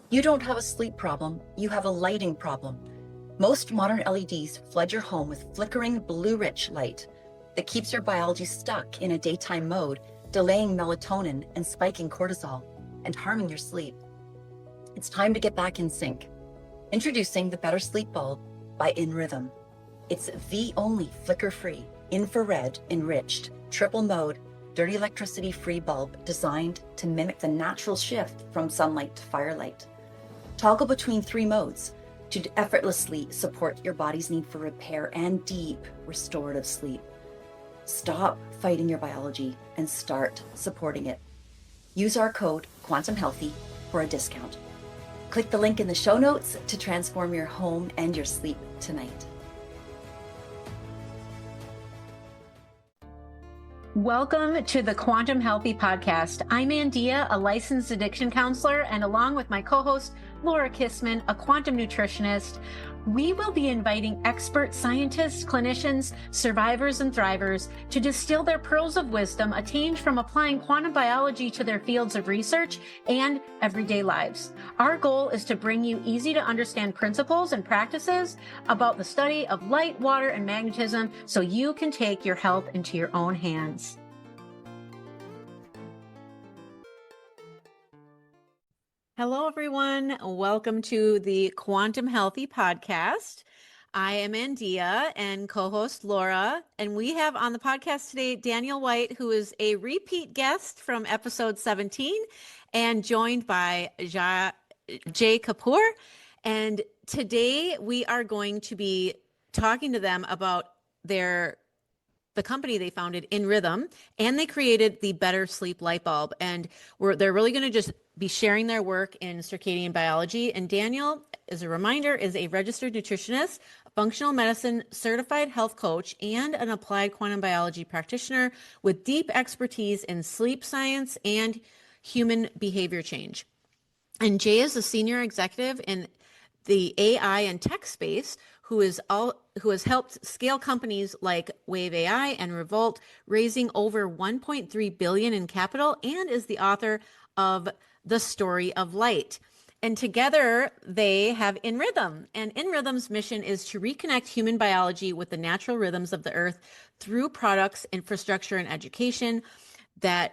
You don't have a sleep problem, you have a lighting problem. Most modern LEDs flood your home with flickering blue-rich light that keeps your biology stuck in a daytime mode, delaying melatonin and spiking cortisol, and harming your sleep. It's time to get back in sync. Introducing the Better Sleep Bulb by InRhythm. It's the only flicker-free, infrared enriched, triple mode, dirty electricity-free bulb designed to mimic the natural shift from sunlight to firelight. Toggle between 3 modes to effortlessly support your body's need for repair and deep restorative sleep. Stop fighting your biology and start supporting it. Use our code QuantumHealthy for a discount. Click the link in the show notes to transform your home and your sleep tonight. Welcome to the Quantum Healthy Podcast. I'm Andia, a licensed addiction counselor, and along with my co-host, Laura Kissmann, a quantum nutritionist, we will be inviting expert scientists, clinicians, survivors, and thrivers to distill their pearls of wisdom attained from applying quantum biology to their fields of research and everyday lives. Our goal is to bring you easy to understand principles and practices about the study of light, water, and magnetism so you can take your health into your own hands. Hello, everyone. Welcome to the Quantum Healthy Podcast. I am Andia and co-host Laura, and we have on the podcast today Daniel White, who is a repeat guest from episode 17, and joined by Jay Kapoor. And today we are going to be talking to them about the company they founded, InRhythm, and they created the Better Sleep light bulb. And they're really going to just be sharing their work in circadian biology. And Daniel, as a reminder, is a registered nutritionist, a functional medicine certified health coach, and an applied quantum biology practitioner with deep expertise in sleep science and human behavior change. And Jay is a senior executive in the AI and tech space who has helped scale companies like Wayve AI and Revolut, raising over $1.3 billion in capital, and is the author of The Story of Light. And together they have InRhythm. And InRhythm's mission is to reconnect human biology with the natural rhythms of the earth through products, infrastructure, and education that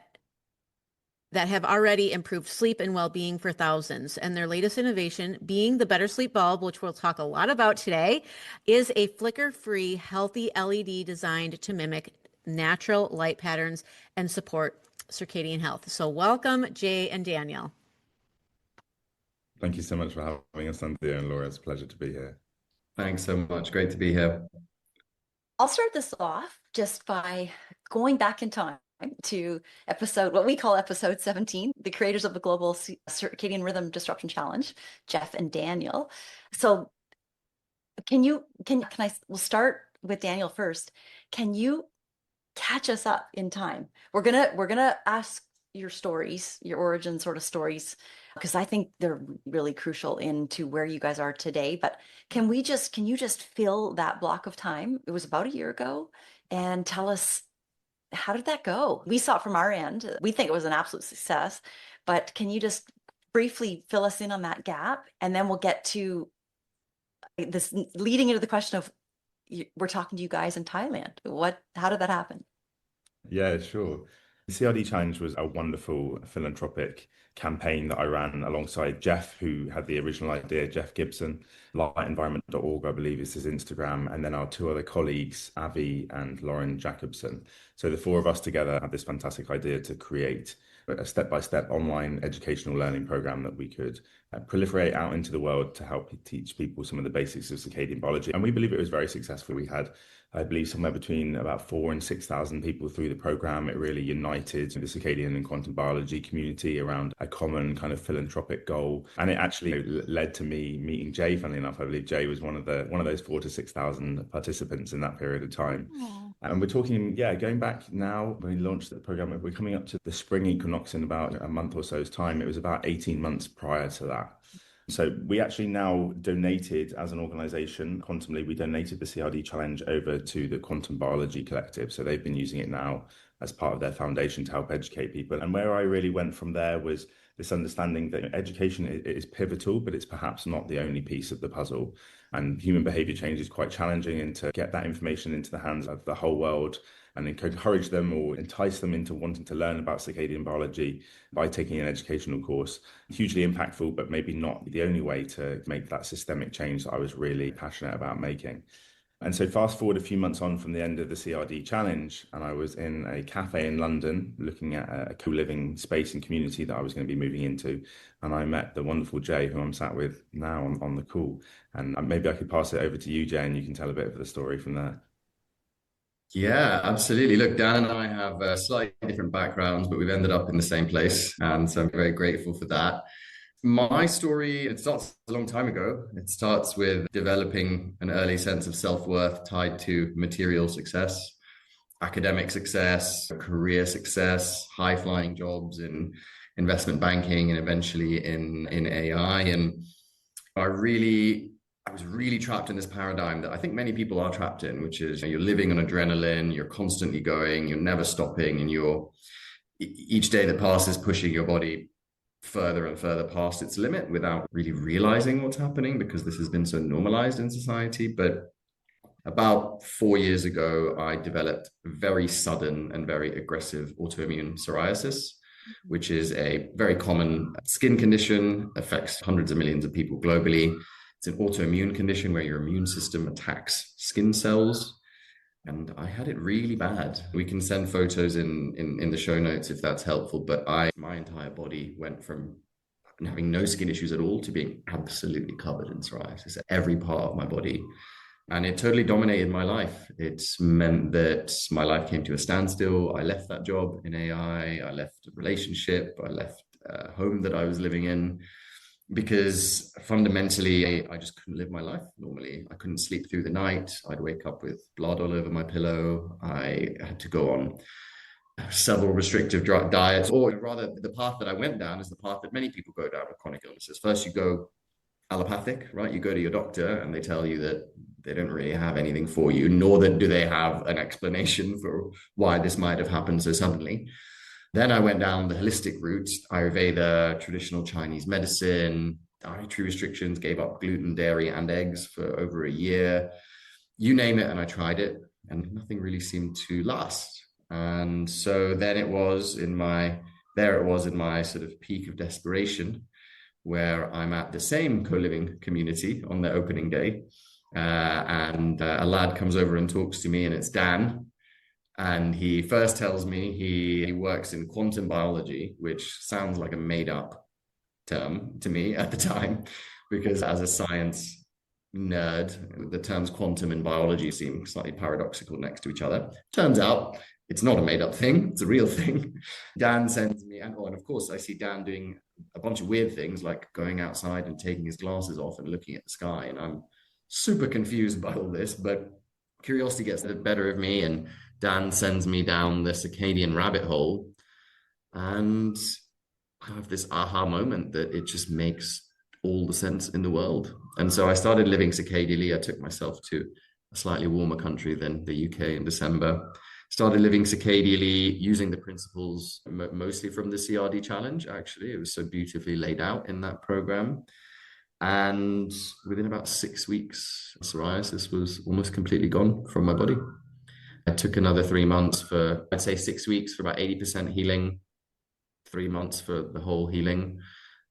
have already improved sleep and well-being for thousands. And their latest innovation, being the Better Sleep Bulb, which we'll talk a lot about today, is a flicker-free, healthy LED designed to mimic natural light patterns and support circadian health. So welcome, Jay and Daniel. Thank you so much for having us, Anthea and Laura. It's a pleasure to be here. Thanks so much. Great to be here. I'll start this off just by going back in time to what we call episode 17, the creators of the Global Circadian Rhythm Disruption Challenge, Jeff and Daniel. So we'll start with Daniel first. Can you catch us up in time? We're gonna ask your stories, your origin sort of stories, because I think they're really crucial into where you guys are today. But can you just fill that block of time? It was about a year ago, and tell us, how did that go? We saw it from our end. We think it was an absolute success, but can you just briefly fill us in on that gap? And then we'll get to this, leading into the question of, we're talking to you guys in Thailand. How did that happen? Yeah, sure. The CRD Challenge was a wonderful philanthropic campaign that I ran alongside Jeff, who had the original idea, Jeff Gibson. Lightenvironment.org, I believe, is his Instagram. And then our 2 other colleagues, Avi and Lauren Jacobson. So the 4 of us together had this fantastic idea to create a step-by-step online educational learning program that we could proliferate out into the world to help teach people some of the basics of circadian biology. And we believe it was very successful. We had, I believe, somewhere between about 4,000 and 6,000 people through the program. It really united the circadian and quantum biology community around a common kind of philanthropic goal. And it actually led to me meeting Jay, funnily enough. I believe Jay was one of those 4,000 to 6,000 participants in that period of time. Aww. And we're talking, going back now, when we launched the program, we're coming up to the spring equinox in about a month or so's time. It was about 18 months prior to that. So we actually now donated, as an organization, Quantumly, we donated the CRD Challenge over to the Quantum Biology Collective. So they've been using it now as part of their foundation to help educate people. And where I really went from there was this understanding that education is pivotal, but it's perhaps not the only piece of the puzzle. And human behavior change is quite challenging, and to get that information into the hands of the whole world and encourage them or entice them into wanting to learn about circadian biology by taking an educational course, hugely impactful, but maybe not the only way to make that systemic change that I was really passionate about making. And so fast forward a few months on from the end of the CRD challenge, and I was in a cafe in London looking at a co-living space and community that I was going to be moving into. And I met the wonderful Jay, who I'm sat with now on the call. And maybe I could pass it over to you, Jay, and you can tell a bit of the story from there. Yeah, absolutely. Look, Dan and I have slightly different backgrounds, but we've ended up in the same place. And so I'm very grateful for that. My story, it starts a long time ago. It starts with developing an early sense of self-worth tied to material success, academic success, career success, high-flying jobs in investment banking, and eventually in AI. And I was really trapped in this paradigm that I think many people are trapped in, which is you're living on adrenaline, you're constantly going, you're never stopping, and each day that passes pushing your body further and further past its limit without really realizing what's happening, because this has been so normalized in society. But about 4 years ago, I developed very sudden and very aggressive autoimmune psoriasis, which is a very common skin condition, affects hundreds of millions of people globally. It's an autoimmune condition where your immune system attacks skin cells. And I had it really bad. We can send photos in the show notes if that's helpful. But my entire body went from having no skin issues at all to being absolutely covered in psoriasis, every part of my body. And it totally dominated my life. It meant that my life came to a standstill. I left that job in AI. I left a relationship. I left a home that I was living in, because fundamentally I just couldn't live my life normally. I couldn't sleep through the night. I'd wake up with blood all over my pillow. I had to go on several restrictive diets, or rather the path that I went down is the path that many people go down with chronic illnesses. First, you go allopathic, right? You go to your doctor and they tell you that they don't really have anything for you, nor do they have an explanation for why this might have happened so suddenly. Then I went down the holistic route, Ayurveda, traditional Chinese medicine, dietary restrictions, gave up gluten, dairy, and eggs for over a year. You name it, and I tried it, and nothing really seemed to last. And so then it was in my sort of peak of desperation, where I'm at the same co-living community on their opening day, and a lad comes over and talks to me, and it's Dan. And he first tells me he works in quantum biology, which sounds like a made-up term to me at the time, because as a science nerd, the terms quantum and biology seem slightly paradoxical next to each other. Turns out it's not a made-up thing, it's a real thing. Dan sends me, and of course I see Dan doing a bunch of weird things, like going outside and taking his glasses off and looking at the sky. And I'm super confused by all this, but curiosity gets the better of me, and Dan sends me down the circadian rabbit hole, and I have this aha moment that it just makes all the sense in the world. And so I started living circadianly. I took myself to a slightly warmer country than the UK in December. Started living circadianly using the principles mostly from the CRD challenge, actually. It was so beautifully laid out in that program. And within about 6 weeks, psoriasis was almost completely gone from my body. It took another 3 months for, I'd say 6 weeks for about 80% healing, 3 months for the whole healing,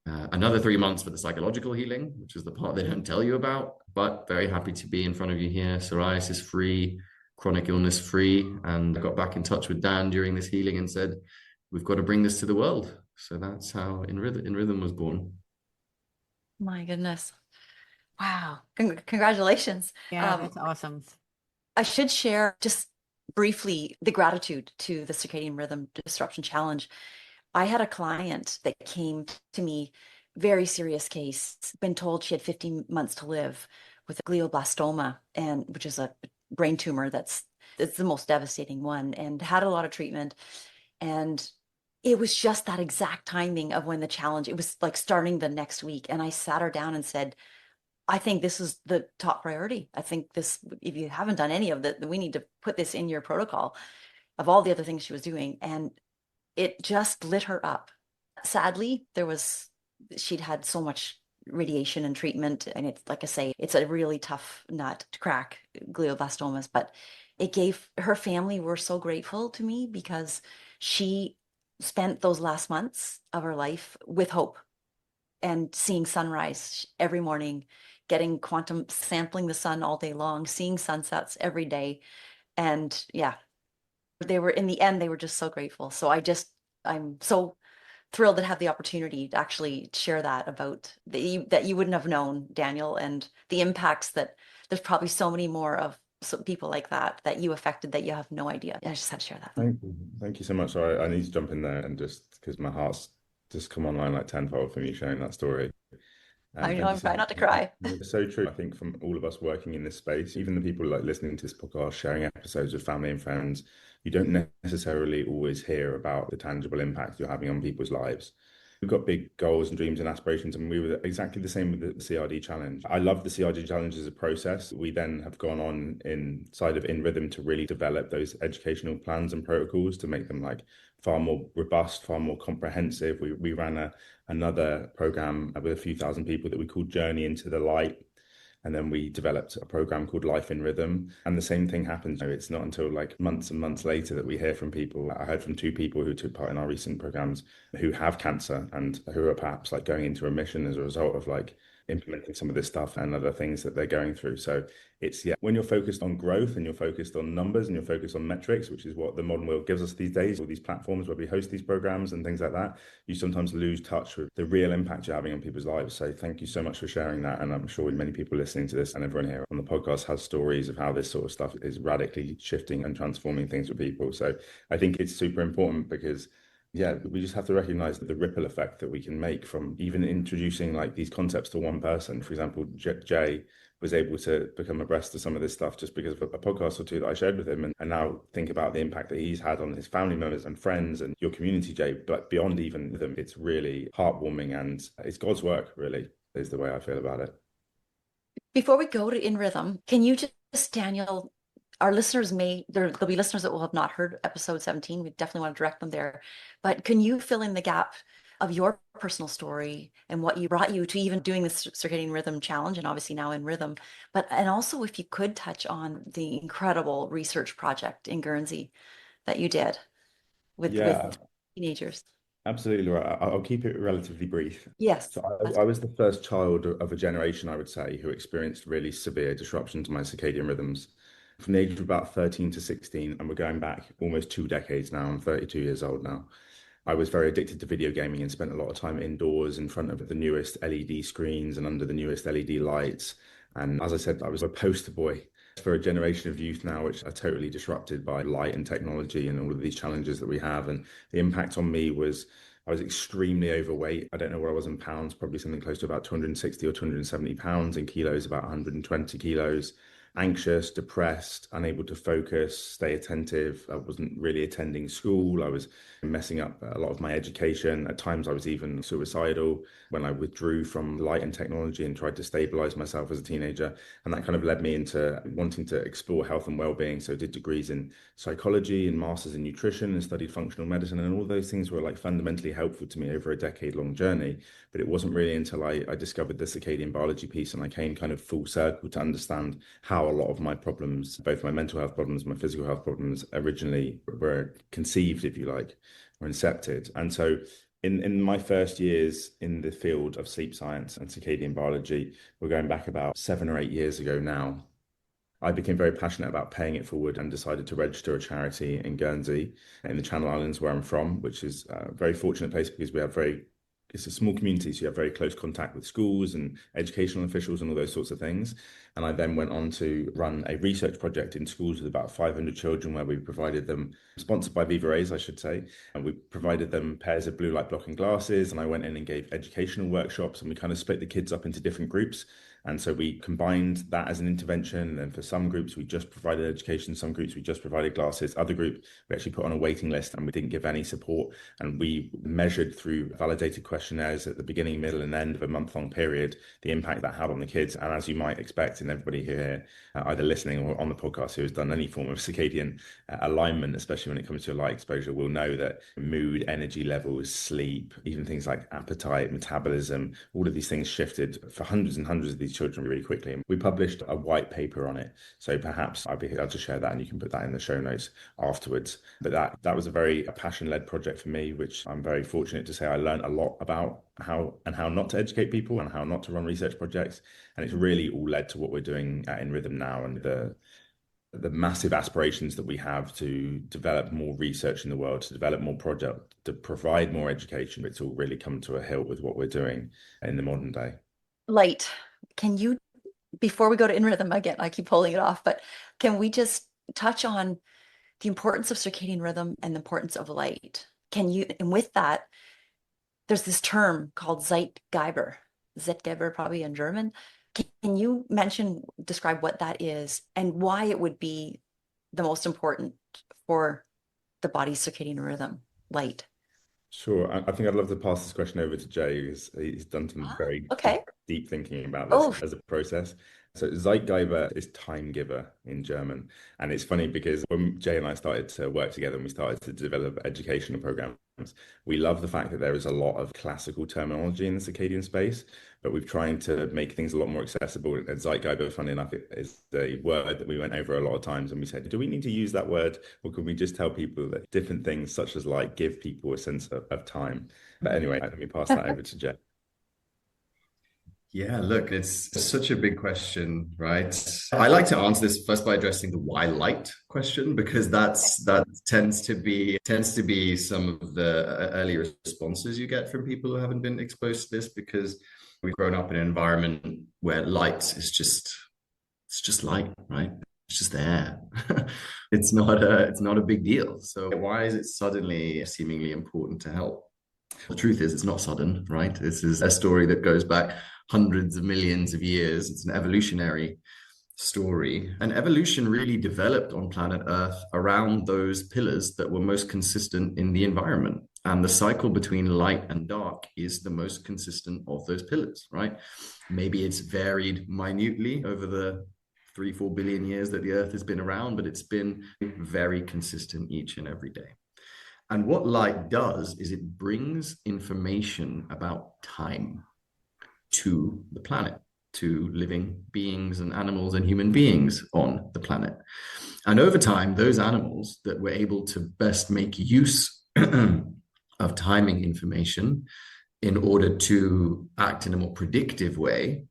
another 3 months for the psychological healing, which is the part they don't tell you about, but very happy to be in front of you here, psoriasis free, chronic illness free. And I got back in touch with Dan during this healing and said, we've got to bring this to the world. So that's how InRhythm was born. My goodness. Wow. Congratulations. Yeah, that's awesome. I should share just briefly the gratitude to the Circadian Rhythm Disruption Challenge. I had a client that came to me, very serious case, been told she had 15 months to live with a glioblastoma, and which is a brain tumor it's the most devastating one, and had a lot of treatment. And it was just that exact timing of when the challenge, it was like starting the next week. And I sat her down and said, I think this is the top priority. I think this, if you haven't done any of that, we need to put this in your protocol. of all the other things she was doing. And it just lit her up. Sadly, she'd had so much radiation and treatment. And it's like I say, it's a really tough nut to crack, glioblastomas, but her family were so grateful to me because she spent those last months of her life with hope and seeing sunrise every morning, getting quantum, sampling the sun all day long, seeing sunsets every day. And yeah, in the end, they were just so grateful. So I'm so thrilled to have the opportunity to actually share that about that you wouldn't have known, Daniel, and the impacts that there's probably so many more of people like that you affected that you have no idea. I just had to share that. Thank you so much. I need to jump in there and just because my heart's just come online like tenfold from you sharing that story. I know Thank you I'm so trying much. not to cry. It's so true. I think from all of us working in this space, even the people like listening to this podcast, sharing episodes with family and friends, you don't necessarily always hear about the tangible impact you're having on people's lives. We've got big goals and dreams and aspirations, and we were exactly the same with the CRD challenge. I love the CRD challenge as a process. We then have gone on inside of InRhythm to really develop those educational plans and protocols to make them like far more robust, far more comprehensive. We ran another program with a few thousand people that we called Journey into the Light. And then we developed a program called Life in Rhythm. And the same thing happens. It's not until like months and months later that we hear from people. I heard from 2 people who took part in our recent programs who have cancer and who are perhaps like going into remission as a result of like implementing some of this stuff and other things that they're going through. So it's, yeah, when you're focused on growth and you're focused on numbers and you're focused on metrics, which is what the modern world gives us these days, all these platforms where we host these programs and things like that, you sometimes lose touch with the real impact you're having on people's lives. So thank you so much for sharing that. And I'm sure many people listening to this and everyone here on the podcast has stories of how this sort of stuff is radically shifting and transforming things for people. So I think it's super important because yeah, we just have to recognize the ripple effect that we can make from even introducing like these concepts to one person. For example, Jay was able to become abreast of some of this stuff just because of a podcast or 2 that I shared with him. And now think about the impact that he's had on his family members and friends and your community, Jay. But beyond even them, it's really heartwarming and it's God's work, really, is the way I feel about it. Before we go to InRhythm, can you just, Daniel, our listeners there'll be listeners that will have not heard episode 17. We definitely want to direct them there. But can you fill in the gap of your personal story and what brought you to even doing this circadian rhythm challenge and obviously now InRhythm, and also if you could touch on the incredible research project in Guernsey that you did with teenagers. Absolutely, Laura. I'll keep it relatively brief. Yes. So I was the first child of a generation, I would say, who experienced really severe disruption to my circadian rhythms from the age of about 13 to 16. And we're going back almost 2 decades now. I'm 32 years old now. I was very addicted to video gaming and spent a lot of time indoors in front of the newest LED screens and under the newest LED lights. And as I said, I was a poster boy for a generation of youth now, which are totally disrupted by light and technology and all of these challenges that we have. And the impact on me was I was extremely overweight. I don't know where I was in pounds, probably something close to about 260 or 270 pounds, in kilos, about 120 kilos. Anxious, depressed, unable to focus, stay attentive. I wasn't really attending school. I was messing up a lot of my education. At times, I was even suicidal when I withdrew from light and technology and tried to stabilize myself as a teenager. And that kind of led me into wanting to explore health and well-being. So I did degrees in psychology and masters in nutrition and studied functional medicine. And all those things were like fundamentally helpful to me over a decade-long journey. But it wasn't really until I discovered the circadian biology piece and I came kind of full circle to understand how a lot of my problems, both my mental health problems, my physical health problems, originally were conceived, if you like, or incepted. And so in my first years in the field of sleep science and circadian biology, we're going back about 7 or 8 years ago now, I became very passionate about paying it forward and decided to register a charity in Guernsey, in the Channel Islands where I'm from, which is a very fortunate place because we have it's a small community, so you have very close contact with schools and educational officials and all those sorts of things. And I then went on to run a research project in schools with about 500 children where we provided them, sponsored by VIVARAYS, I should say, and we provided them pairs of blue light blocking glasses. And I went in and gave educational workshops and we kind of split the kids up into different groups. And so we combined that as an intervention. And then for some groups, we just provided education. Some groups, we just provided glasses. Other groups, we actually put on a waiting list and we didn't give any support. And we measured through validated questions questionnaires at the beginning, middle, and end of a month-long period, the impact that had on the kids. And as you might expect, and everybody here, either listening or on the podcast who has done any form of circadian alignment, especially when it comes to light exposure, will know that mood, energy levels, sleep, even things like appetite, metabolism, all of these things shifted for hundreds and hundreds of these children really quickly. And we published a white paper on it. So perhaps I'll be able to share that, and you can put that in the show notes afterwards. But that was a very passion-led project for me, which I'm very fortunate to say I learned a lot about how not to educate people and how not to run research projects. And it's really all led to what we're doing at InRhythm now, and the massive aspirations that we have to develop more research in the world, to develop more project, to provide more education. It's all really come to a hilt with what we're doing in the modern day. Light, can you, before we go to InRhythm again, I keep pulling it off, but can we just touch on the importance of circadian rhythm and the importance of light? And with that, there's this term called Zeitgeber probably in German. Can you describe what that is and why it would be the most important for the body's circadian rhythm, light? Sure. I think I'd love to pass this question over to Jay, because he's done some very deep thinking about this as a process. So Zeitgeber is time giver in German. And it's funny because when Jay and I started to work together and we started to develop educational programs, we love the fact that there is a lot of classical terminology in the circadian space, but we've tried to make things a lot more accessible. And Zeitgeber, funny enough, is the word that we went over a lot of times, and we said, do we need to use that word, or can we just tell people that different things such as light give people a sense of time? But anyway, let me pass that over to Jay. Yeah, look, it's such a big question, right? I like to answer this first by addressing the why light question, because that tends to be some of the early responses you get from people who haven't been exposed to this, because we've grown up in an environment where light is just light, right? It's just there. It's not a big deal. So why is it suddenly seemingly important to help? The truth is, it's not sudden, right? This is a story that goes back hundreds of millions of years. It's an evolutionary story. And evolution really developed on planet Earth around those pillars that were most consistent in the environment. And the cycle between light and dark is the most consistent of those pillars, right? Maybe it's varied minutely over the 3-4 billion years that the Earth has been around, but it's been very consistent each and every day. And what light does is it brings information about time to the planet, to living beings and animals and human beings on the planet. And over time, those animals that were able to best make use of timing information in order to act in a more predictive way,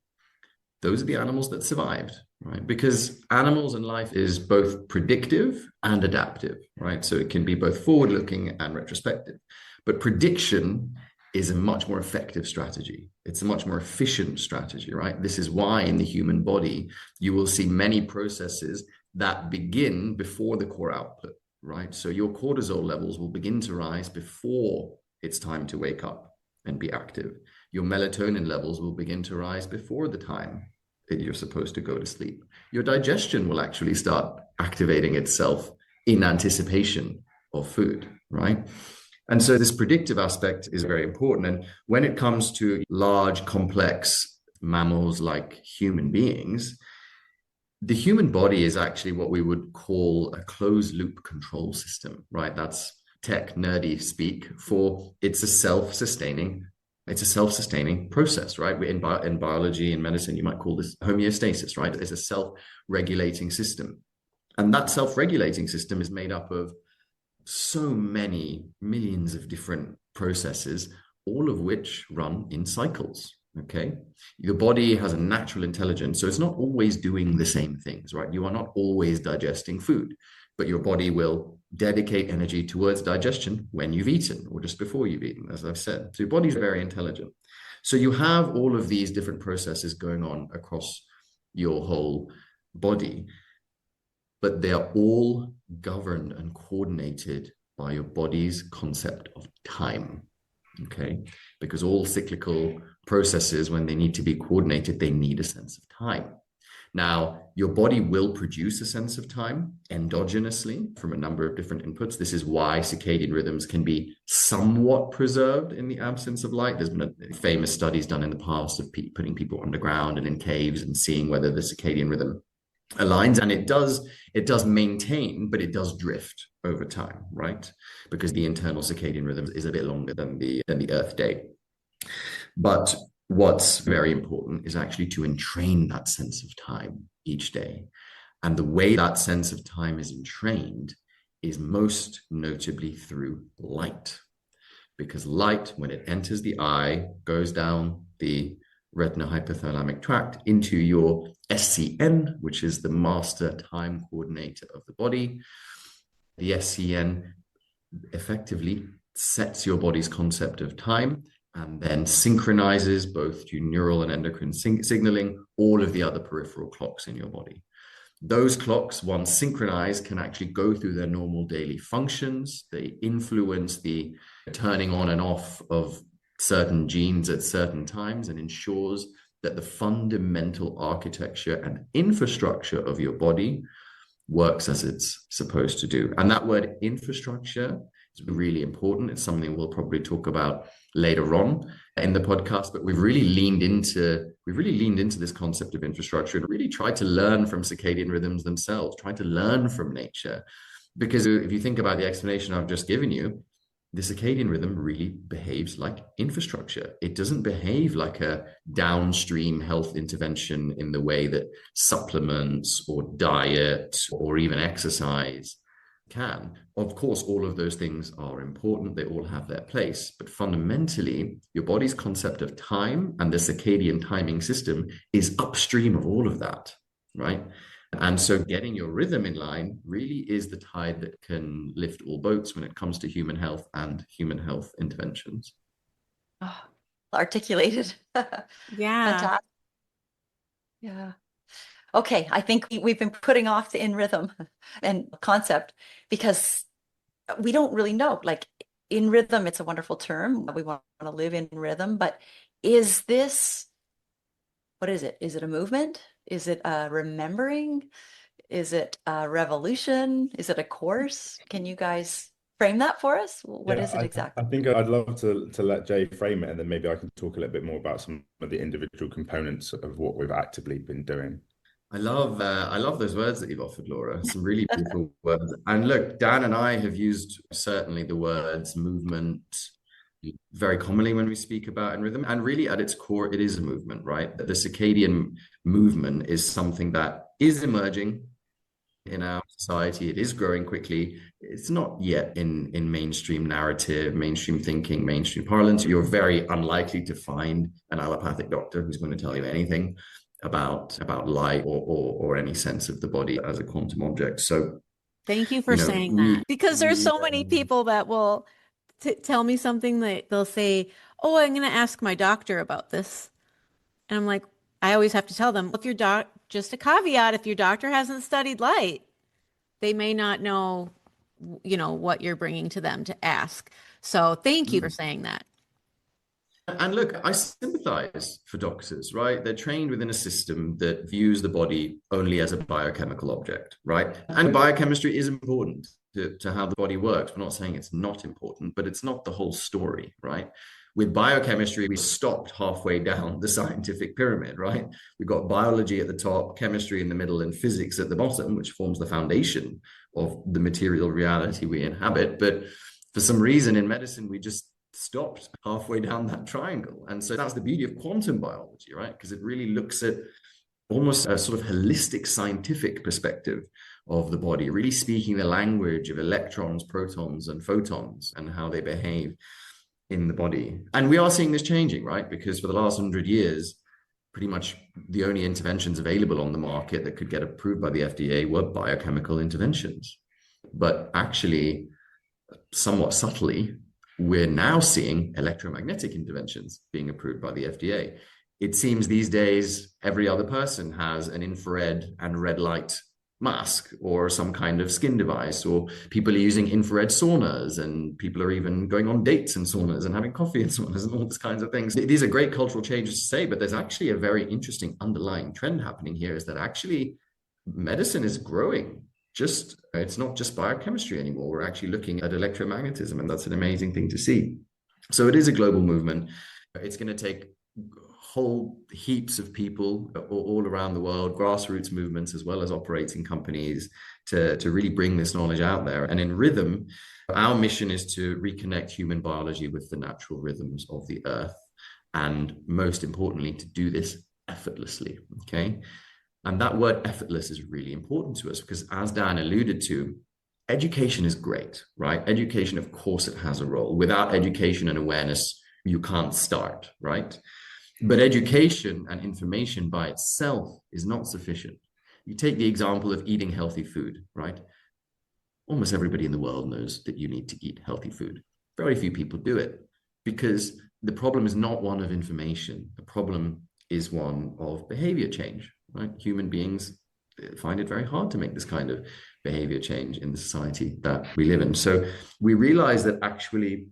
those are the animals that survived, right? Because animals and life is both predictive and adaptive, right? So it can be both forward-looking and retrospective. But prediction is a much more effective strategy. It's a much more efficient strategy, right? This is why in the human body, you will see many processes that begin before the core output, right? So your cortisol levels will begin to rise before it's time to wake up and be active. Your melatonin levels will begin to rise before the time that you're supposed to go to sleep. Your digestion will actually start activating itself in anticipation of food, right? And so this predictive aspect is very important. And when it comes to large, complex mammals like human beings, the human body is actually what we would call a closed loop control system, right? That's tech nerdy speak for it's a self-sustaining process, right? In biology and medicine, you might call this homeostasis, right? It's a self-regulating system. And that self-regulating system is made up of so many millions of different processes, all of which run in cycles, okay? Your body has a natural intelligence, so it's not always doing the same things, right? You are not always digesting food, but your body will dedicate energy towards digestion when you've eaten or just before you've eaten, as I've said. So your body's very intelligent. So you have all of these different processes going on across your whole body, but they are all governed and coordinated by your body's concept of time, okay? Because all cyclical processes, when they need to be coordinated, they need a sense of time. Now, your body will produce a sense of time endogenously from a number of different inputs. This is why circadian rhythms can be somewhat preserved in the absence of light. There's been famous studies done in the past of putting people underground and in caves and seeing whether the circadian rhythm aligns, and it does maintain, but it does drift over time, right? Because the internal circadian rhythm is a bit longer than the Earth day. But what's very important is actually to entrain that sense of time each day. And the way that sense of time is entrained is most notably through light. Because light, when it enters the eye, goes down the retina hypothalamic tract into your SCN, which is the master time coordinator of the body. The SCN effectively sets your body's concept of time and then synchronizes both to neural and endocrine signaling all of the other peripheral clocks in your body. Those clocks, once synchronized, can actually go through their normal daily functions. They influence the turning on and off of certain genes at certain times and ensures that the fundamental architecture and infrastructure of your body works as it's supposed to do. And that word infrastructure is really important. It's something we'll probably talk about later on in the podcast, but we've really leaned into this concept of infrastructure and really tried to learn from circadian rhythms themselves, trying to learn from nature. Because if you think about the explanation I've just given you, the circadian rhythm really behaves like infrastructure. It doesn't behave like a downstream health intervention in the way that supplements or diet or even exercise can. Of course, all of those things are important. They all have their place. But fundamentally, your body's concept of time and the circadian timing system is upstream of all of that, right? And so getting your rhythm in line really is the tide that can lift all boats when it comes to human health and human health interventions. Oh, articulated. Yeah. Fantastic. Yeah. Okay, I think we've been putting off the InRhythm and concept because we don't really know. Like InRhythm, it's a wonderful term. We want to live in rhythm, but is this, what is it? Is it a movement? Is it a remembering? Is it a revolution? Is it a course? Can you guys frame that for us? What is it exactly? I think I'd love to let Jay frame it, and then maybe I can talk a little bit more about some of the individual components of what we've actively been doing. I love those words that you've offered, Laura. Some really beautiful words. And look, Dan and I have used certainly the words movement very commonly when we speak about InRhythm. And really at its core, it is a movement, right? The circadian movement is something that is emerging in our society. It is growing quickly. It's not yet in mainstream narrative, mainstream thinking, mainstream parlance. You're very unlikely to find an allopathic doctor who's going to tell you anything about light or any sense of the body as a quantum object. So thank you for saying that, because there's so many people that will tell me something that they'll say, oh, I'm going to ask my doctor about this. And I'm like, I always have to tell them, if your just a caveat, if your doctor hasn't studied light, they may not know, what you're bringing to them to ask. So thank you for saying that. And look, I sympathize for doctors, right? They're trained within a system that views the body only as a biochemical object, right? And biochemistry is important to how the body works. We're not saying it's not important, but it's not the whole story, right? With biochemistry, we stopped halfway down the scientific pyramid, right? We've got biology at the top, chemistry in the middle, and physics at the bottom, which forms the foundation of the material reality we inhabit. But for some reason in medicine, we just stopped halfway down that triangle. And so that's the beauty of quantum biology, right? Because it really looks at almost a sort of holistic scientific perspective of the body, really speaking the language of electrons, protons, and photons and how they behave in the body. And we are seeing this changing, right? Because for the last 100 years, pretty much the only interventions available on the market that could get approved by the FDA were biochemical interventions. But actually, somewhat subtly, we're now seeing electromagnetic interventions being approved by the FDA. It seems these days, every other person has an infrared and red light mask or some kind of skin device, or people are using infrared saunas, and people are even going on dates in saunas and having coffee in saunas and all these kinds of things. These are great cultural changes to say, but there's actually a very interesting underlying trend happening here, is that actually medicine is growing. It's not just biochemistry anymore. We're actually looking at electromagnetism, and that's an amazing thing to see. So it is a global movement. It's going to take whole heaps of people all around the world, grassroots movements, as well as operating companies to really bring this knowledge out there. And in Rhythm, our mission is to reconnect human biology with the natural rhythms of the earth. And most importantly, to do this effortlessly. Okay. And that word effortless is really important to us because, as Dan alluded to, education is great, right? Education, of course, it has a role. Without education and awareness, you can't start, right? But education and information by itself is not sufficient. You take the example of eating healthy food, right? Almost everybody in the world knows that you need to eat healthy food. Very few people do it because the problem is not one of information. The problem is one of behavior change, right? Human beings find it very hard to make this kind of behavior change in the society that we live in. So we realize that actually,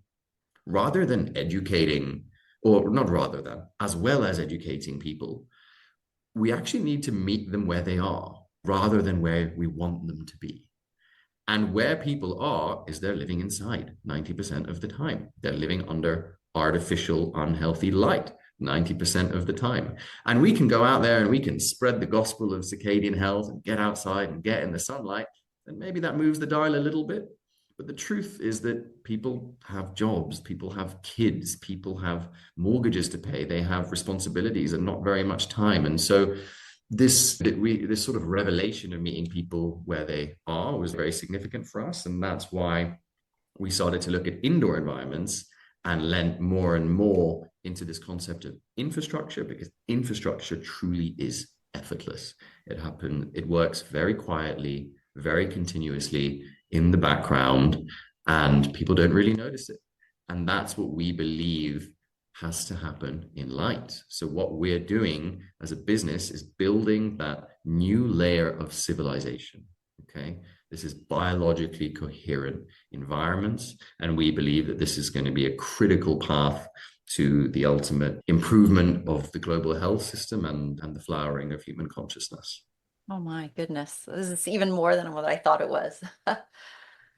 rather than educating, or not rather than, as well as educating people, we actually need to meet them where they are rather than where we want them to be. And where people are is they're living inside 90% of the time. They're living under artificial, unhealthy light 90% of the time. And we can go out there and we can spread the gospel of circadian health and get outside and get in the sunlight. And maybe that moves the dial a little bit. But the truth is that people have jobs, people have kids, people have mortgages to pay, they have responsibilities and not very much time. And so this sort of revelation of meeting people where they are was very significant for us. And that's why we started to look at indoor environments and lent more and more into this concept of infrastructure, because infrastructure truly is effortless. It works very quietly, very continuously in the background, and people don't really notice it. And that's what we believe has to happen in light. So what we're doing as a business is building that new layer of civilization. Okay. This is biologically coherent environments. And we believe that this is going to be a critical path to the ultimate improvement of the global health system and the flowering of human consciousness. Oh my goodness. This is even more than what I thought it was.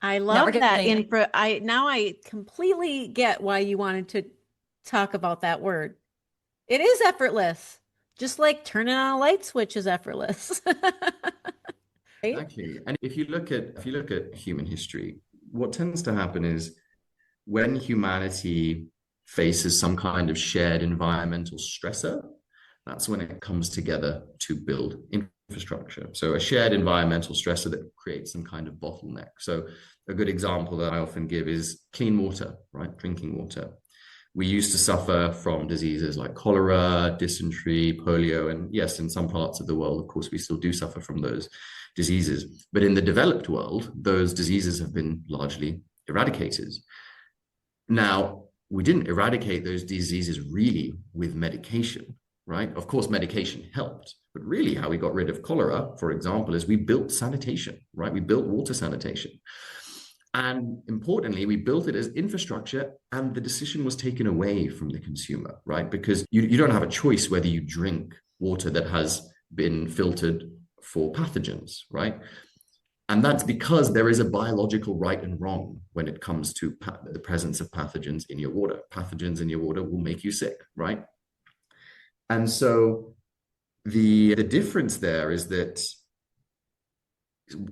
I love that getting- info. I completely get why you wanted to talk about that word. It is effortless. Just like turning on a light switch is effortless. Right? Exactly. And if you look at human history, what tends to happen is when humanity faces some kind of shared environmental stressor, that's when it comes together to build infrastructure. So a shared environmental stressor that creates some kind of bottleneck. So a good example that I often give is clean water, right? Drinking water. We used to suffer from diseases like cholera, dysentery, polio, and yes, in some parts of the world, of course, we still do suffer from those diseases. But in the developed world, those diseases have been largely eradicated. Now, we didn't eradicate those diseases really with medication, right? Of course, medication helped, but really how we got rid of cholera, for example, is we built sanitation, right? We built water sanitation. And importantly, we built it as infrastructure, and the decision was taken away from the consumer, right? Because you don't have a choice whether you drink water that has been filtered for pathogens, right? And that's because there is a biological right and wrong when it comes to the presence of pathogens in your water. Pathogens in your water will make you sick, right? And so the difference there is that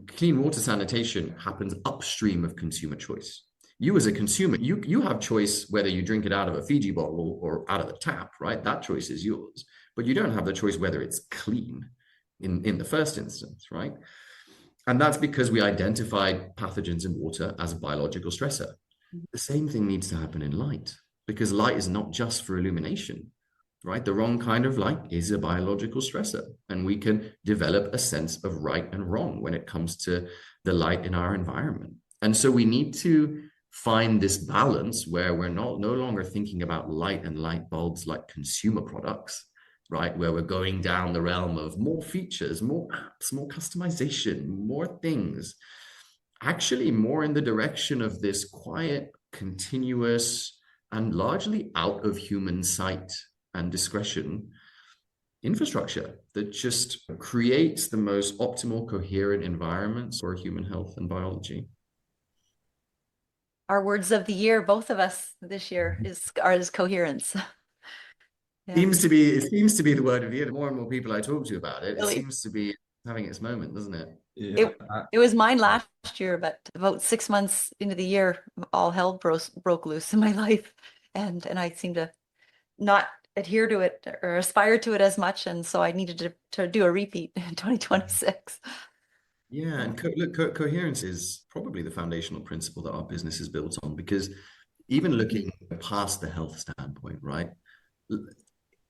clean water sanitation happens upstream of consumer choice. You as a consumer, you have choice whether you drink it out of a Fiji bottle or out of the tap, right? That choice is yours. But you don't have the choice whether it's clean in the first instance, right? And that's because we identified pathogens in water as a biological stressor. The same thing needs to happen in light, because light is not just for illumination, right? The wrong kind of light is a biological stressor, and we can develop a sense of right and wrong when it comes to the light in our environment. And so we need to find this balance where we're no longer thinking about light and light bulbs like consumer products, right? Where we're going down the realm of more features, more apps, more customization, more things. Actually, more in the direction of this quiet, continuous, and largely out of human sight and discretion infrastructure that just creates the most optimal, coherent environments for human health and biology. Our words of the year, both of us this year, is coherence. Yeah, It seems to be the word of the year. The more and more people I talk to about it, it really. seems to be having its moment, doesn't it? Yeah. It was mine last year, but about 6 months into the year, all hell broke loose in my life, and I seem to not adhere to it or aspire to it as much, and so I needed to do a repeat in 2026. Yeah, and look, coherence is probably the foundational principle that our business is built on, because even looking past the health standpoint, right?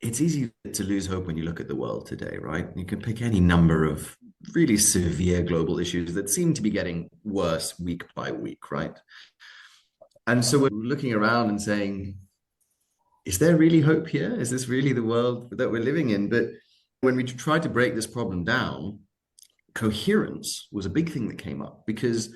It's easy to lose hope when you look at the world today, right? You can pick any number of really severe global issues that seem to be getting worse week by week, right? And so we're looking around and saying, is there really hope here? Is this really the world that we're living in? But when we tried to break this problem down, coherence was a big thing that came up, because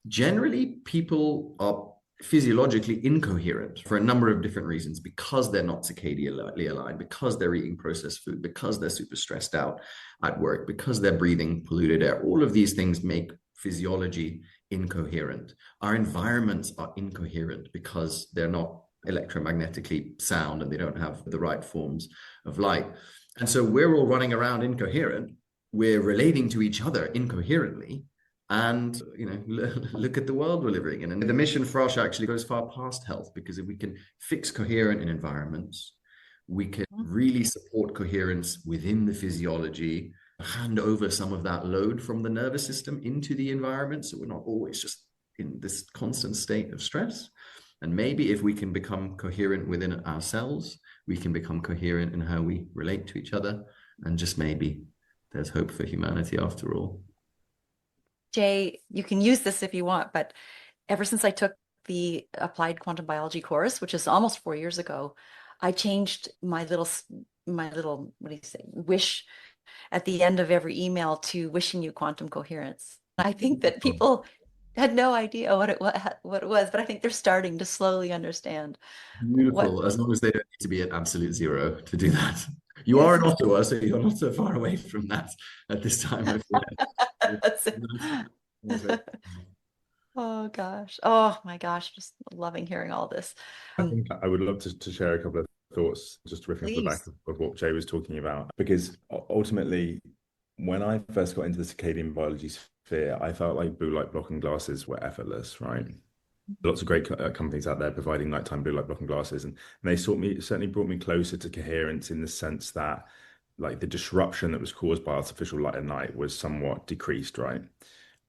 generally people are physiologically incoherent for a number of different reasons, because they're not circadianly aligned, because they're eating processed food, because they're super stressed out at work, because they're breathing polluted air. All of these things make physiology incoherent. Our environments are incoherent because they're not electromagnetically sound and they don't have the right forms of light. And so we're all running around incoherent. We're relating to each other incoherently. And, look at the world we're living in. And the mission for us actually goes far past health, because if we can fix coherent in environments, we can really support coherence within the physiology, hand over some of that load from the nervous system into the environment, so we're not always just in this constant state of stress. And maybe if we can become coherent within ourselves, we can become coherent in how we relate to each other. And just maybe there's hope for humanity after all. Jay, you can use this if you want, but ever since I took the applied quantum biology course, which is almost 4 years ago, I changed my little, what do you say, wish at the end of every email to wishing you quantum coherence. I think that people had no idea what it was, but I think they're starting to slowly understand Beautiful, as long as they don't need to be at absolute zero to do that. You Yes. are in Ottawa, so you're not so far away from that at this time of year. That's it. Oh gosh. Oh my gosh. Just loving hearing all this. I think I would love to share a couple of thoughts, just riffing off the back Please. of what Jay was talking about, because ultimately, when I first got into the circadian biology sphere, I felt like blue light blocking glasses were effortless, right? Lots of great companies out there providing nighttime blue light blocking glasses, and they certainly brought me closer to coherence, in the sense that, like, the disruption that was caused by artificial light at night was somewhat decreased, right?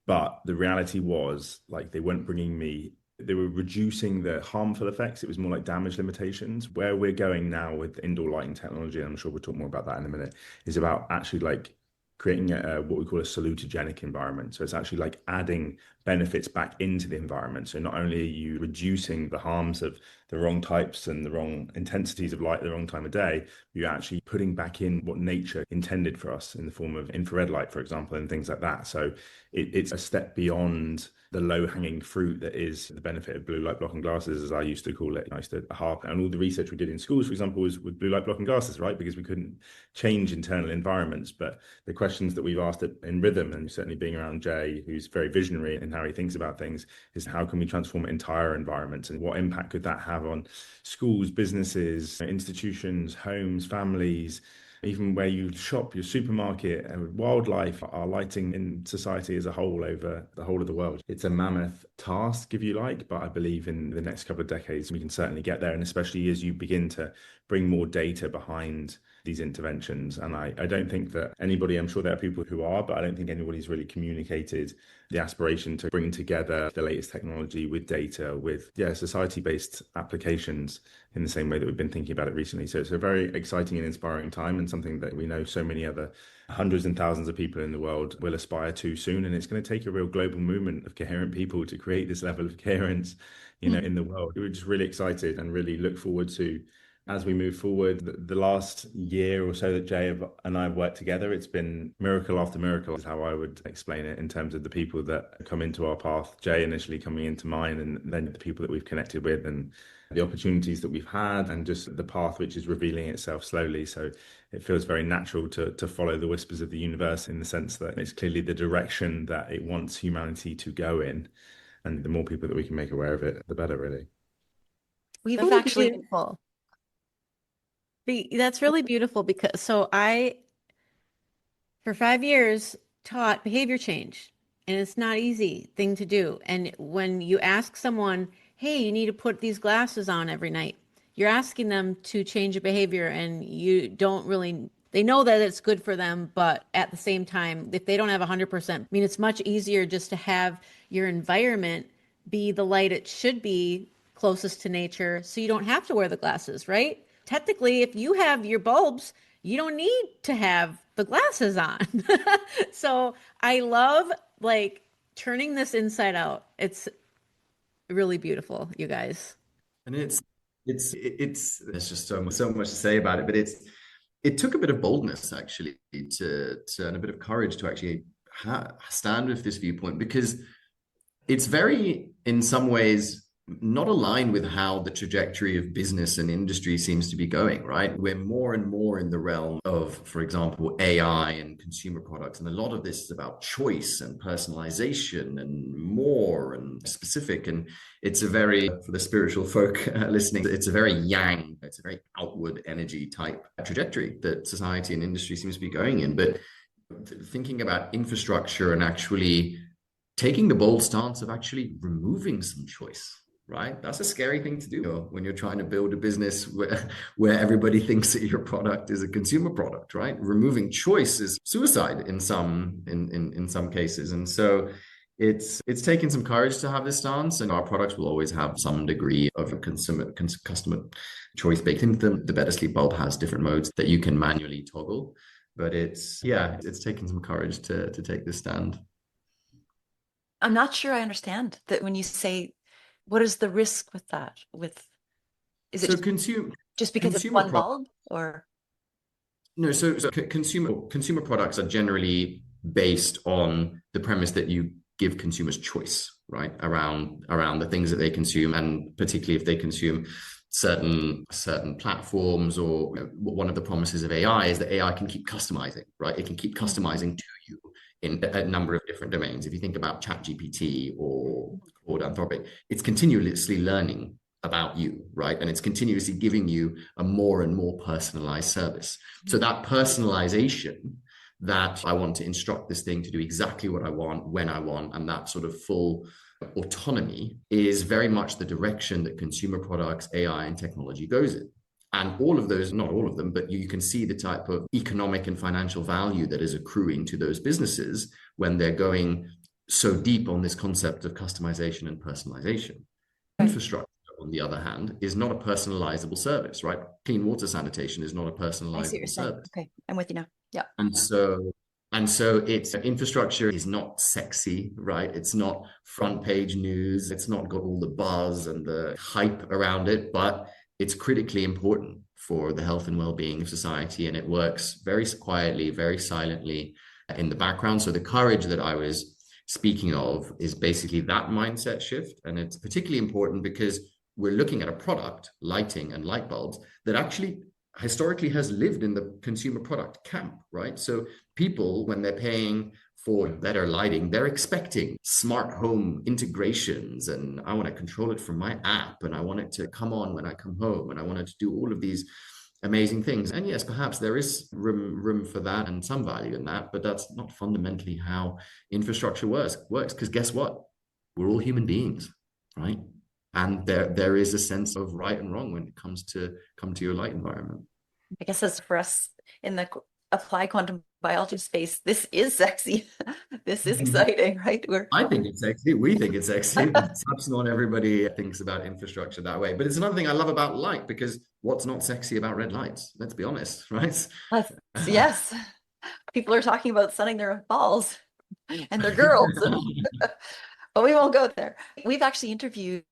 But the reality was, like, they weren't bringing me, they were reducing the harmful effects. It was more like damage limitations. Where we're going now with indoor lighting technology, and I'm sure we'll talk more about that in a minute, is about actually like creating what we call a salutogenic environment. So it's actually like adding benefits back into the environment. So not only are you reducing the harms of the wrong types and the wrong intensities of light at the wrong time of day, you're actually putting back in what nature intended for us in the form of infrared light, for example, and things like that. So it's a step beyond the low-hanging fruit that is the benefit of blue light blocking glasses, as I used to call it. I used to harp, and all the research we did in schools, for example, was with blue light blocking glasses, right? Because we couldn't change internal environments. But the questions that we've asked in InRhythm, and certainly being around Jay, who's very visionary in how he thinks about things, is how can we transform entire environments, and what impact could that have on schools, businesses, institutions, homes, families, even where you shop, your supermarket, and wildlife, our lighting in society as a whole over the whole of the world. It's a mammoth task, if you like, but I believe in the next couple of decades we can certainly get there, and especially as you begin to bring more data behind these interventions. And I don't think that anybody, I'm sure there are people who are, but I don't think anybody's really communicated the aspiration to bring together the latest technology with data, with society-based applications in the same way that we've been thinking about it recently. So it's a very exciting and inspiring time, and something that we know so many other hundreds and thousands of people in the world will aspire to soon. And it's going to take a real global movement of coherent people to create this level of coherence, in the world. We're just really excited and really look forward to, as we move forward. The last year or so that Jay and I have worked together, it's been miracle after miracle, is how I would explain it, in terms of the people that come into our path. Jay initially coming into mine, and then the people that we've connected with, and the opportunities that we've had and just the path which is revealing itself slowly. So it feels very natural to follow the whispers of the universe, in the sense that it's clearly the direction that it wants humanity to go in. And the more people that we can make aware of it, the better, really. We've Really actually, beautiful. That's really beautiful because for 5 years, taught behavior change, and it's not easy thing to do. And when you ask someone, hey, you need to put these glasses on every night, you're asking them to change a behavior, and you don't really, they know that it's good for them, but at the same time, if they don't have 100%, I mean, it's much easier just to have your environment be the light it should be, closest to nature, so you don't have to wear the glasses, right? Technically, if you have your bulbs, you don't need to have the glasses on. So I love like turning this inside out. It's really beautiful, you guys. And there's just so much to say about it, but it took a bit of boldness actually and a bit of courage to actually stand with this viewpoint, because it's very, in some ways, not aligned with how the trajectory of business and industry seems to be going, right? We're more and more in the realm of, for example, AI and consumer products. And a lot of this is about choice and personalization and more and specific. And it's a very, for the spiritual folk listening, it's a very yang, it's a very outward energy type trajectory that society and industry seems to be going in. But thinking about infrastructure and actually taking the bold stance of actually removing some choice, right? That's a scary thing to do when you're trying to build a business where everybody thinks that your product is a consumer product, right? Removing choice is suicide in some cases. And so it's taken some courage to have this stance, and our products will always have some degree of a customer choice baked into them. The Better Sleep Bulb has different modes that you can manually toggle, but it's taken some courage to take this stand. I'm not sure I understand that when you say, what is the risk with that? Is it just because it's one bulb, or? No, so consumer products are generally based on the premise that you give consumers choice, right? Around the things that they consume, and particularly if they consume certain platforms, or one of the promises of AI is that AI can keep customizing, right? It can keep customizing to you in a number of different domains. If you think about ChatGPT or Anthropic, it's continuously learning about you, right? And it's continuously giving you a more and more personalized service. So that personalization, that I want to instruct this thing to do exactly what I want, when I want, and that sort of full autonomy is very much the direction that consumer products, AI, and technology goes in. And all of those, not all of them, but you can see the type of economic and financial value that is accruing to those businesses when they're going so deep on this concept of customization and personalization. Infrastructure, on the other hand, is not a personalizable service, right? Clean water sanitation is not a personalizable service. Okay, I'm with you now. Yeah. And so it's infrastructure is not sexy, right? It's not front page news. It's not got all the buzz and the hype around it, but it's critically important for the health and well-being of society. And it works very quietly, very silently in the background. So the courage that I was speaking of is basically that mindset shift. And it's particularly important because we're looking at a product, lighting and light bulbs, that actually historically has lived in the consumer product camp, right? So people, when they're paying for better lighting, they're expecting smart home integrations, and I want to control it from my app, and I want it to come on when I come home, and I want it to do all of these amazing things. And yes, perhaps there is room for that and some value in that, but that's not fundamentally how infrastructure works. Because guess what? We're all human beings, right? And there is a sense of right and wrong when it comes to your light environment. I guess as for us in the applied quantum biology space, this is sexy. This is exciting, right? I think it's sexy. We think it's sexy. Perhaps not everybody thinks about infrastructure that way. But it's another thing I love about light, because what's not sexy about red lights? Let's be honest, right? Yes. People are talking about sunning their balls and their girls. But we won't go there. We've actually interviewed,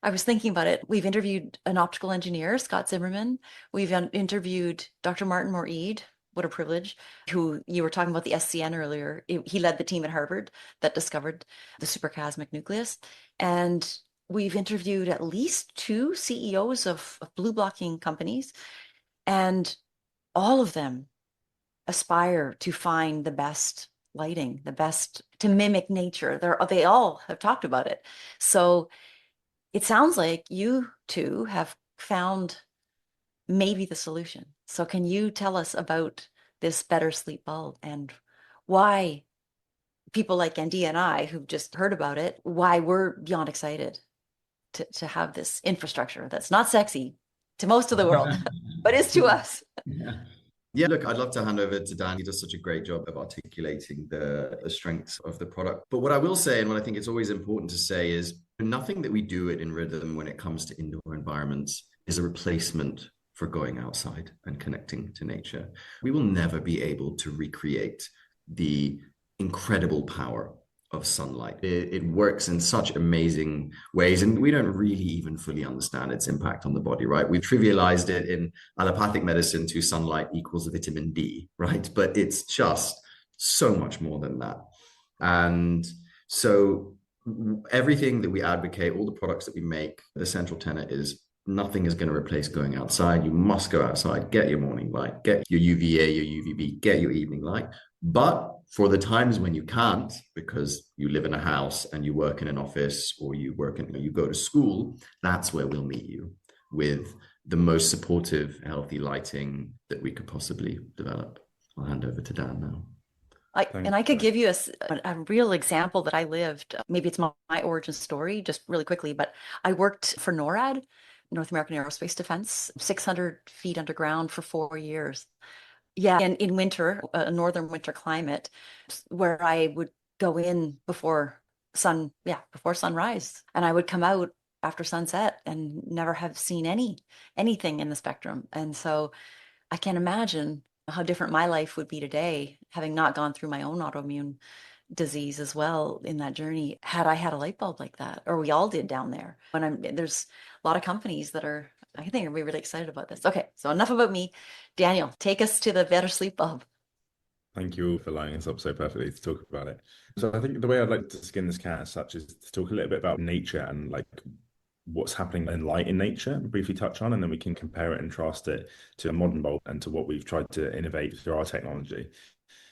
I was thinking about it, we've interviewed an optical engineer, Scott Zimmerman. We've interviewed Dr. Martin Moreed, what a privilege, who you were talking about the SCN earlier. He led the team at Harvard that discovered the supercosmic nucleus. And We've interviewed at least 2 CEOs of blue blocking companies, and all of them aspire to find the best lighting, the best to mimic nature. They all have talked about it. So it sounds like you two have found maybe the solution. So can you tell us about this better sleep bulb and why people like Andy and I, who've just heard about it, why we're beyond excited to have this infrastructure that's not sexy to most of the world, but is to us. Yeah, look, I'd love to hand over to Dan. He does such a great job of articulating the strengths of the product. But what I will say, and what I think it's always important to say, is nothing that we do at InRhythm when it comes to indoor environments is a replacement for going outside and connecting to nature. We will never be able to recreate the incredible power of sunlight. It works in such amazing ways, and we don't really even fully understand its impact on the body, right? We've trivialized it in allopathic medicine to sunlight equals vitamin D, right? But it's just so much more than that. And so everything that we advocate, all the products that we make, the central tenet is nothing is going to replace going outside. You must go outside, get your morning light, get your UVA, your UVB, get your evening light. But for the times when you can't, because you live in a house and you work in an office, or you go to school, that's where we'll meet you with the most supportive, healthy lighting that we could possibly develop. I'll hand over to Dan now. I could give you a real example that I lived. Maybe it's my origin story, just really quickly, but I worked for NORAD, North American Aerospace Defense, 600 feet underground for 4 years. Yeah, and in winter, a northern winter climate, where I would go in before sunrise, and I would come out after sunset and never have seen anything in the spectrum. And so I can imagine how different my life would be today, having not gone through my own autoimmune disease as well in that journey, had I had a light bulb like that, or we all did down there. There's a lot of companies that are, I think, are really excited about this. Okay, so enough about me. Daniel, take us to the better sleep bulb. Thank you all for lining us up so perfectly to talk about it. So I think the way I'd like to skin this cat as such is to talk a little bit about nature and like what's happening in light in nature, briefly touch on, and then we can compare it and contrast it to a modern bulb and to what we've tried to innovate through our technology.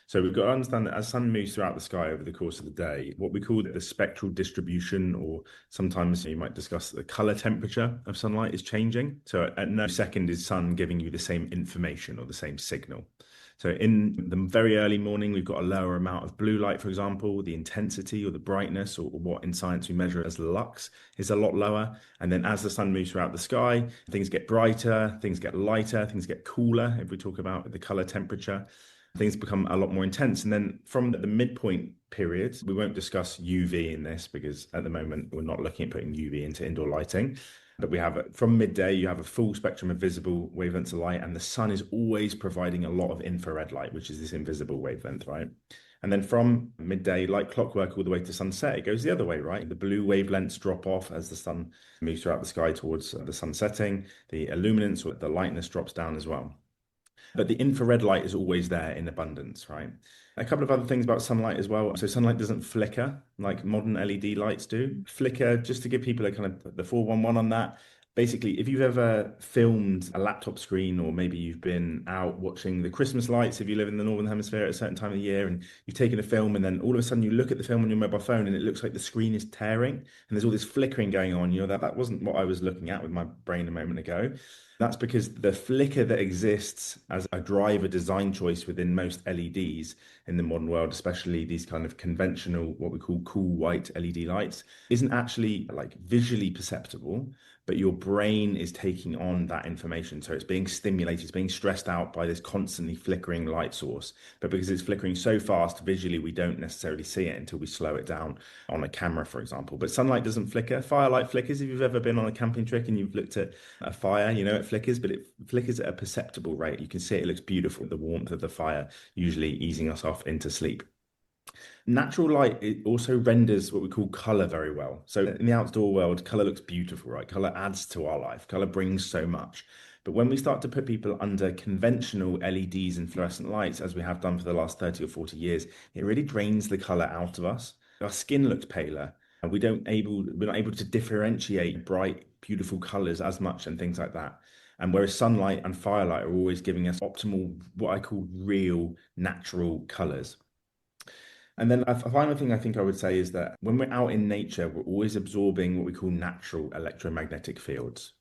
So we've got to understand that as sun moves throughout the sky over the course of the day, what we call the spectral distribution, or sometimes you might discuss the color temperature of sunlight, is changing. So at no second is sun giving you the same information or the same signal. So in the very early morning, we've got a lower amount of blue light, for example. The intensity or the brightness, or what in science we measure as lux, is a lot lower. And then as the sun moves throughout the sky, things get brighter, things get lighter, things get cooler. If we talk about the color temperature, things become a lot more intense. And then from the midpoint period, we won't discuss UV in this because at the moment we're not looking at putting UV into indoor lighting. But we have, from midday, you have a full spectrum of visible wavelengths of light, and the sun is always providing a lot of infrared light, which is this invisible wavelength, right? And then from midday, like clockwork, all the way to sunset, it goes the other way, right? The blue wavelengths drop off as the sun moves throughout the sky towards the sun setting. The illuminance or the lightness drops down as well. But the infrared light is always there in abundance, right? A couple of other things about sunlight as well. So sunlight doesn't flicker like modern LED lights do. Flicker, just to give people a kind of the 411 on that. Basically, if you've ever filmed a laptop screen, or maybe you've been out watching the Christmas lights, if you live in the Northern Hemisphere at a certain time of year, and you've taken a film, and then all of a sudden you look at the film on your mobile phone and it looks like the screen is tearing and there's all this flickering going on, you know, that wasn't what I was looking at with my brain a moment ago. That's because the flicker that exists as a driver design choice within most LEDs in the modern world, especially these kind of conventional, what we call cool white LED lights, isn't actually like visually perceptible, but your brain is taking on that information. So it's being stimulated, it's being stressed out by this constantly flickering light source. But because it's flickering so fast, visually, we don't necessarily see it until we slow it down on a camera, for example. But sunlight doesn't flicker. Firelight flickers. If you've ever been on a camping trip and you've looked at a fire, you know, it flickers, but it flickers at a perceptible rate. You can see it looks beautiful, the warmth of the fire, usually easing us off into sleep. Natural light, it also renders what we call color very well. So in the outdoor world, color looks beautiful, right? Color adds to our life. Color brings so much. But when we start to put people under conventional LEDs and fluorescent lights, as we have done for the last 30 or 40 years, it really drains the color out of us. Our skin looks paler. And we're not able to differentiate bright, beautiful colors as much and things like that. And whereas sunlight and firelight are always giving us optimal, what I call real, natural colors. And then a final thing I think I would say is that when we're out in nature, we're always absorbing what we call natural electromagnetic fields.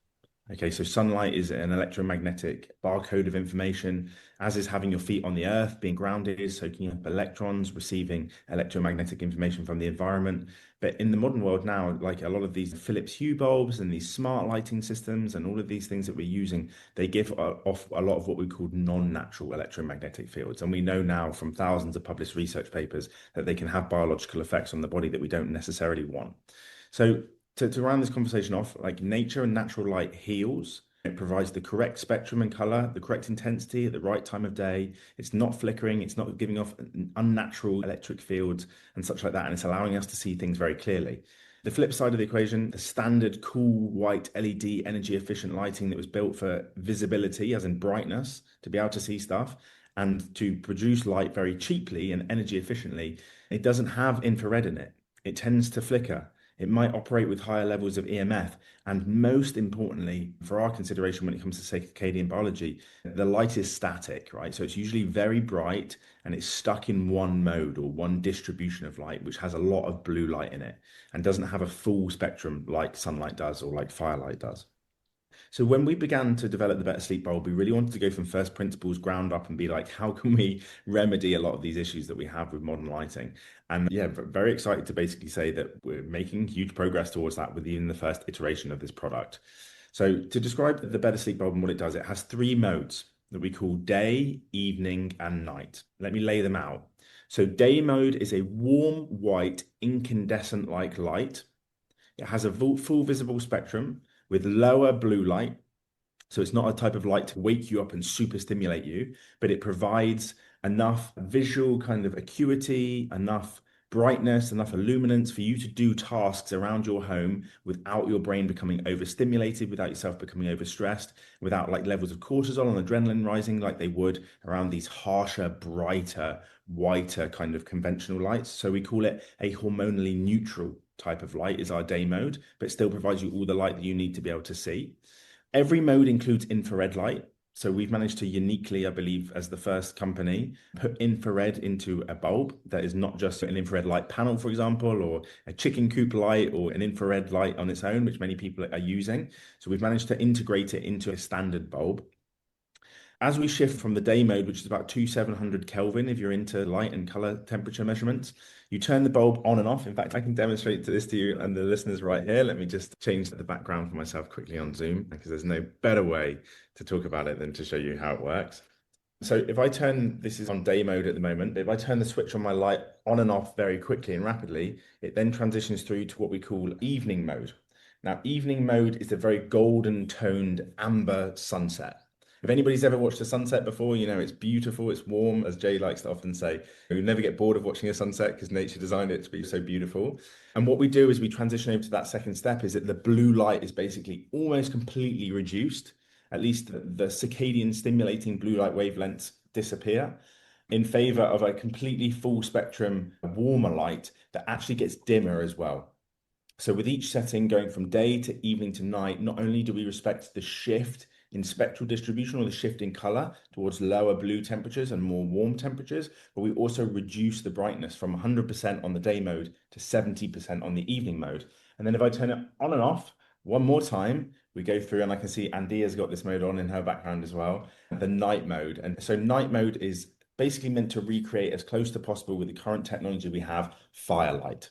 Okay, so sunlight is an electromagnetic barcode of information, as is having your feet on the earth, being grounded, soaking up electrons, receiving electromagnetic information from the environment. But in the modern world now, like a lot of these Philips Hue bulbs and these smart lighting systems and all of these things that we're using, they give off a lot of what we call non-natural electromagnetic fields. And we know now from thousands of published research papers that they can have biological effects on the body that we don't necessarily want. So to round this conversation off, like nature and natural light heals. It provides the correct spectrum and color, the correct intensity at the right time of day. It's not flickering, it's not giving off unnatural electric fields and such like that. And it's allowing us to see things very clearly. The flip side of the equation, the standard cool white LED energy efficient lighting that was built for visibility, as in brightness, to be able to see stuff and to produce light very cheaply and energy efficiently, it doesn't have infrared in it. It tends to flicker. It might operate with higher levels of EMF. And most importantly, for our consideration when it comes to circadian biology, the light is static, right? So it's usually very bright and it's stuck in one mode or one distribution of light, which has a lot of blue light in it and doesn't have a full spectrum like sunlight does or like firelight does. So when we began to develop the Better Sleep Bulb, we really wanted to go from first principles, ground up, and be like, how can we remedy a lot of these issues that we have with modern lighting? And yeah, very excited to basically say that we're making huge progress towards that with even the first iteration of this product. So to describe the Better Sleep Bulb and what it does, it has 3 modes that we call day, evening, and night. Let me lay them out. So day mode is a warm, white, incandescent-like light. It has a full visible spectrum with lower blue light. So it's not a type of light to wake you up and super stimulate you, but it provides enough visual kind of acuity, enough brightness, enough illuminance for you to do tasks around your home without your brain becoming overstimulated, without yourself becoming overstressed, without like levels of cortisol and adrenaline rising like they would around these harsher, brighter, whiter kind of conventional lights. So we call it a hormonally neutral type of light is our day mode, but still provides you all the light that you need to be able to see. Every mode includes infrared light. So we've managed to uniquely, I believe, as the first company, put infrared into a bulb that is not just an infrared light panel, for example, or a chicken coop light or an infrared light on its own, which many people are using. So we've managed to integrate it into a standard bulb. As we shift from the day mode, which is about 2700 Kelvin, if you're into light and color temperature measurements, you turn the bulb on and off. In fact, I can demonstrate this to you and the listeners right here. Let me just change the background for myself quickly on Zoom, because there's no better way to talk about it than to show you how it works. So if I turn, this is on day mode at the moment, but if I turn the switch on my light on and off very quickly and rapidly, it then transitions through to what we call evening mode. Now, evening mode is a very golden toned amber sunset. If anybody's ever watched a sunset before, you know it's beautiful, it's warm, as Jay likes to often say. You never get bored of watching a sunset because nature designed it to be so beautiful. And what we do is we transition over to that second step is that the blue light is basically almost completely reduced. At least the circadian stimulating blue light wavelengths disappear in favor of a completely full spectrum warmer light that actually gets dimmer as well. So with each setting going from day to evening to night, not only do we respect the shift in spectral distribution or the shift in color towards lower blue temperatures and more warm temperatures, but we also reduce the brightness from 100% on the day mode to 70% on the evening mode. And then if I turn it on and off one more time, we go through, and I can see Andia's got this mode on in her background as well, the night mode. And so night mode is basically meant to recreate as close to possible with the current technology we have, firelight.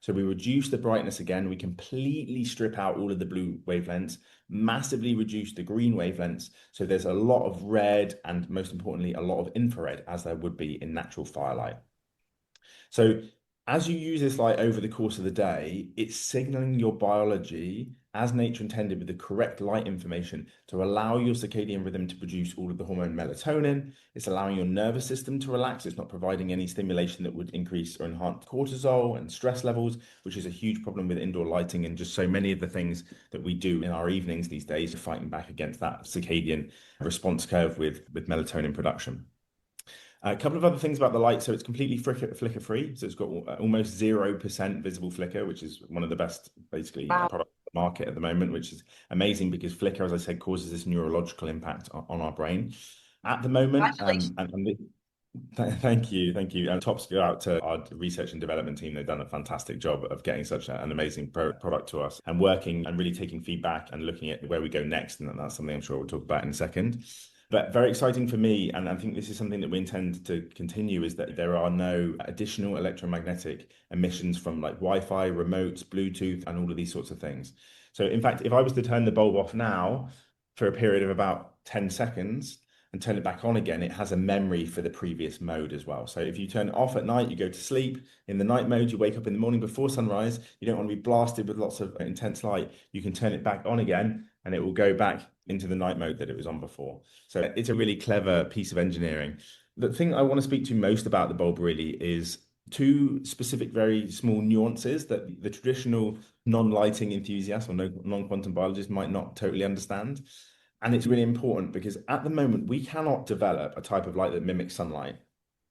So we reduce the brightness again, we completely strip out all of the blue wavelengths, massively reduce the green wavelengths. So there's a lot of red and most importantly, a lot of infrared as there would be in natural firelight. So as you use this light over the course of the day, it's signaling your biology as nature intended with the correct light information to allow your circadian rhythm to produce all of the hormone melatonin. It's allowing your nervous system to relax. It's not providing any stimulation that would increase or enhance cortisol and stress levels, which is a huge problem with indoor lighting and just so many of the things that we do in our evenings these days, fighting back against that circadian response curve with melatonin production. A couple of other things about the light. So it's completely flicker free. So it's got almost 0% visible flicker, which is one of the best, basically, Wow. products on the market at the moment, which is amazing because flicker, as I said, causes this neurological impact on our brain. At the moment, Congratulations. thank you, thank you. And tops go out to our research and development team. They've done a fantastic job of getting such an amazing product to us and working and really taking feedback and looking at where we go next. And that's something I'm sure we'll talk about in a second. But very exciting for me, and I think this is something that we intend to continue, is that there are no additional electromagnetic emissions from like Wi-Fi, remotes, Bluetooth, and all of these sorts of things. So in fact, if I was to turn the bulb off now for a period of about 10 seconds and turn it back on again, it has a memory for the previous mode as well. So if you turn it off at night, you go to sleep. In the night mode, you wake up in the morning before sunrise. You don't want to be blasted with lots of intense light. You can turn it back on again and it will go back into the night mode that it was on before. So it's a really clever piece of engineering. The thing I want to speak to most about the bulb really is two specific, very small nuances that the traditional non-lighting enthusiast or non-quantum biologist might not totally understand. And it's really important because at the moment, we cannot develop a type of light that mimics sunlight.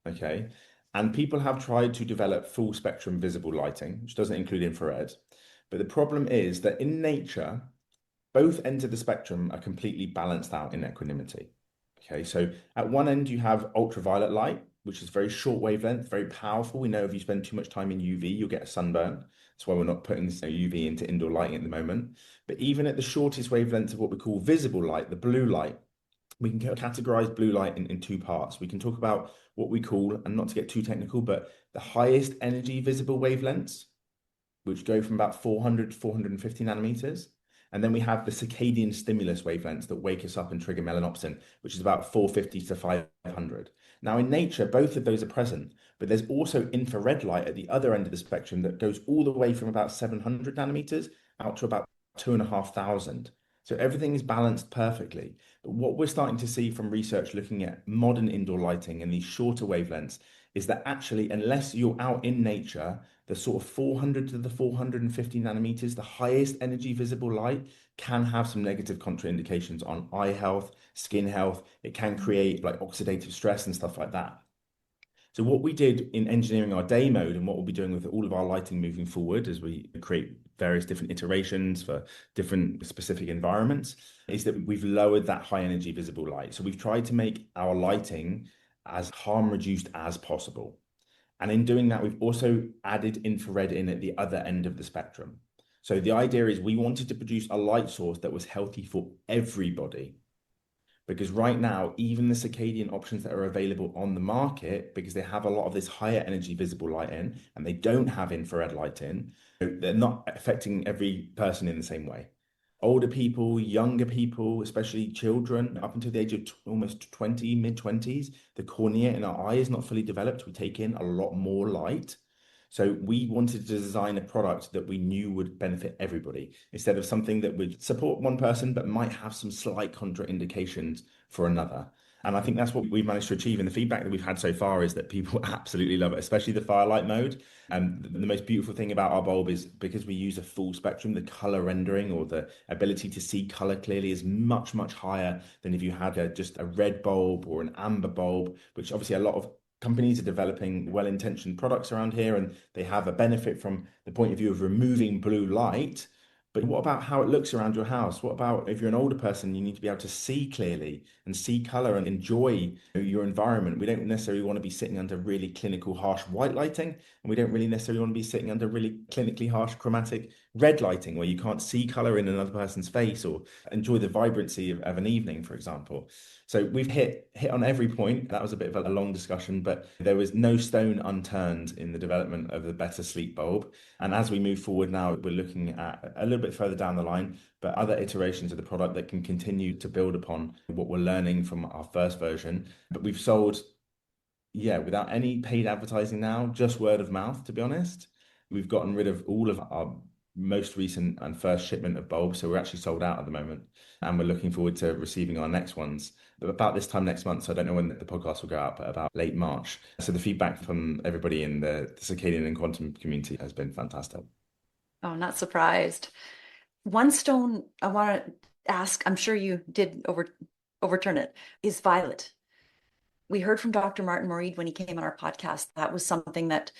Okay. And people have tried to develop full spectrum visible lighting, which doesn't include infrared. But the problem is that in nature, both ends of the spectrum are completely balanced out in equanimity. Okay, so at one end you have ultraviolet light, which is very short wavelength, very powerful. We know if you spend too much time in UV, you'll get a sunburn. That's why we're not putting UV into indoor lighting at the moment. But even at the shortest wavelengths of what we call visible light, the blue light, we can categorize blue light in two parts. We can talk about what we call, and not to get too technical, but the highest energy visible wavelengths, which go from about 400 to 450 nanometers. And then we have the circadian stimulus wavelengths that wake us up and trigger melanopsin, which is about 450 to 500. Now, in nature, both of those are present, but there's also infrared light at the other end of the spectrum that goes all the way from about 700 nanometers out to about 2,500. So everything is balanced perfectly. But what we're starting to see from research looking at modern indoor lighting and these shorter wavelengths is that actually, unless you're out in nature, the sort of 400 to the 450 nanometers, the highest energy visible light, can have some negative contraindications on eye health, skin health. It can create like oxidative stress and stuff like that. So what we did in engineering our day mode and what we'll be doing with all of our lighting moving forward as we create various different iterations for different specific environments is that we've lowered that high energy visible light. So we've tried to make our lighting as harm reduced as possible. And in doing that, we've also added infrared in at the other end of the spectrum. So the idea is we wanted to produce a light source that was healthy for everybody. Because right now, even the circadian options that are available on the market, because they have a lot of this higher energy visible light in, and they don't have infrared light in, they're not affecting every person in the same way. Older people, younger people, especially children, up until the age of almost 20, mid-20s, the cornea in our eye is not fully developed. We take in a lot more light. So we wanted to design a product that we knew would benefit everybody instead of something that would support one person but might have some slight contraindications for another. And I think that's what we've managed to achieve. And the feedback that we've had so far is that people absolutely love it, especially the firelight mode. And the most beautiful thing about our bulb is because we use a full spectrum, the color rendering or the ability to see color clearly is much, much higher than if you had just a red bulb or an amber bulb, which obviously a lot of companies are developing well-intentioned products around here and they have a benefit from the point of view of removing blue light. But what about how it looks around your house? What about if you're an older person, you need to be able to see clearly and see color and enjoy your environment. We don't necessarily want to be sitting under really clinical harsh white lighting, and we don't really necessarily want to be sitting under really clinically harsh chromatic red lighting where you can't see color in another person's face or enjoy the vibrancy of an evening, for example. So we've hit on every point. That was a bit of a long discussion, but there was no stone unturned in the development of the better sleep bulb. And as we move forward now, we're looking at a little bit further down the line, but other iterations of the product that can continue to build upon what we're learning from our first version. But we've sold, without any paid advertising now, just word of mouth, to be honest. We've gotten rid of all of our most recent and first shipment of bulbs. So we're actually sold out at the moment. And we're looking forward to receiving our next ones about this time next month. So I don't know when the podcast will go out, but about late March. So the feedback from everybody in the circadian and quantum community has been fantastic. Oh, not surprised. One stone I want to ask, I'm sure you did overturn it, is violet. we heard from Dr. Martin Moreed when he came on our podcast. That was something that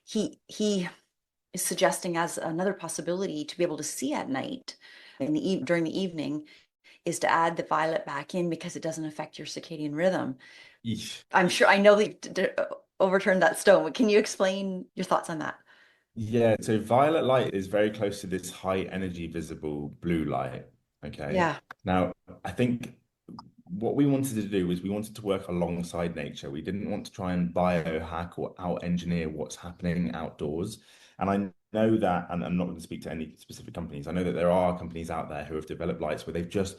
he is suggesting as another possibility to be able to see at night during the evening, is to add the violet back in because it doesn't affect your circadian rhythm. Eesh. I'm sure I know that overturned that stone. Can you explain your thoughts on that? Yeah, so violet light is very close to this high energy visible blue light. Okay. Yeah. Now, I think what we wanted to do was we wanted to work alongside nature. We didn't want to try and biohack or out engineer what's happening outdoors. And I know that, and I'm not going to speak to any specific companies. I know that there are companies out there who have developed lights where they've just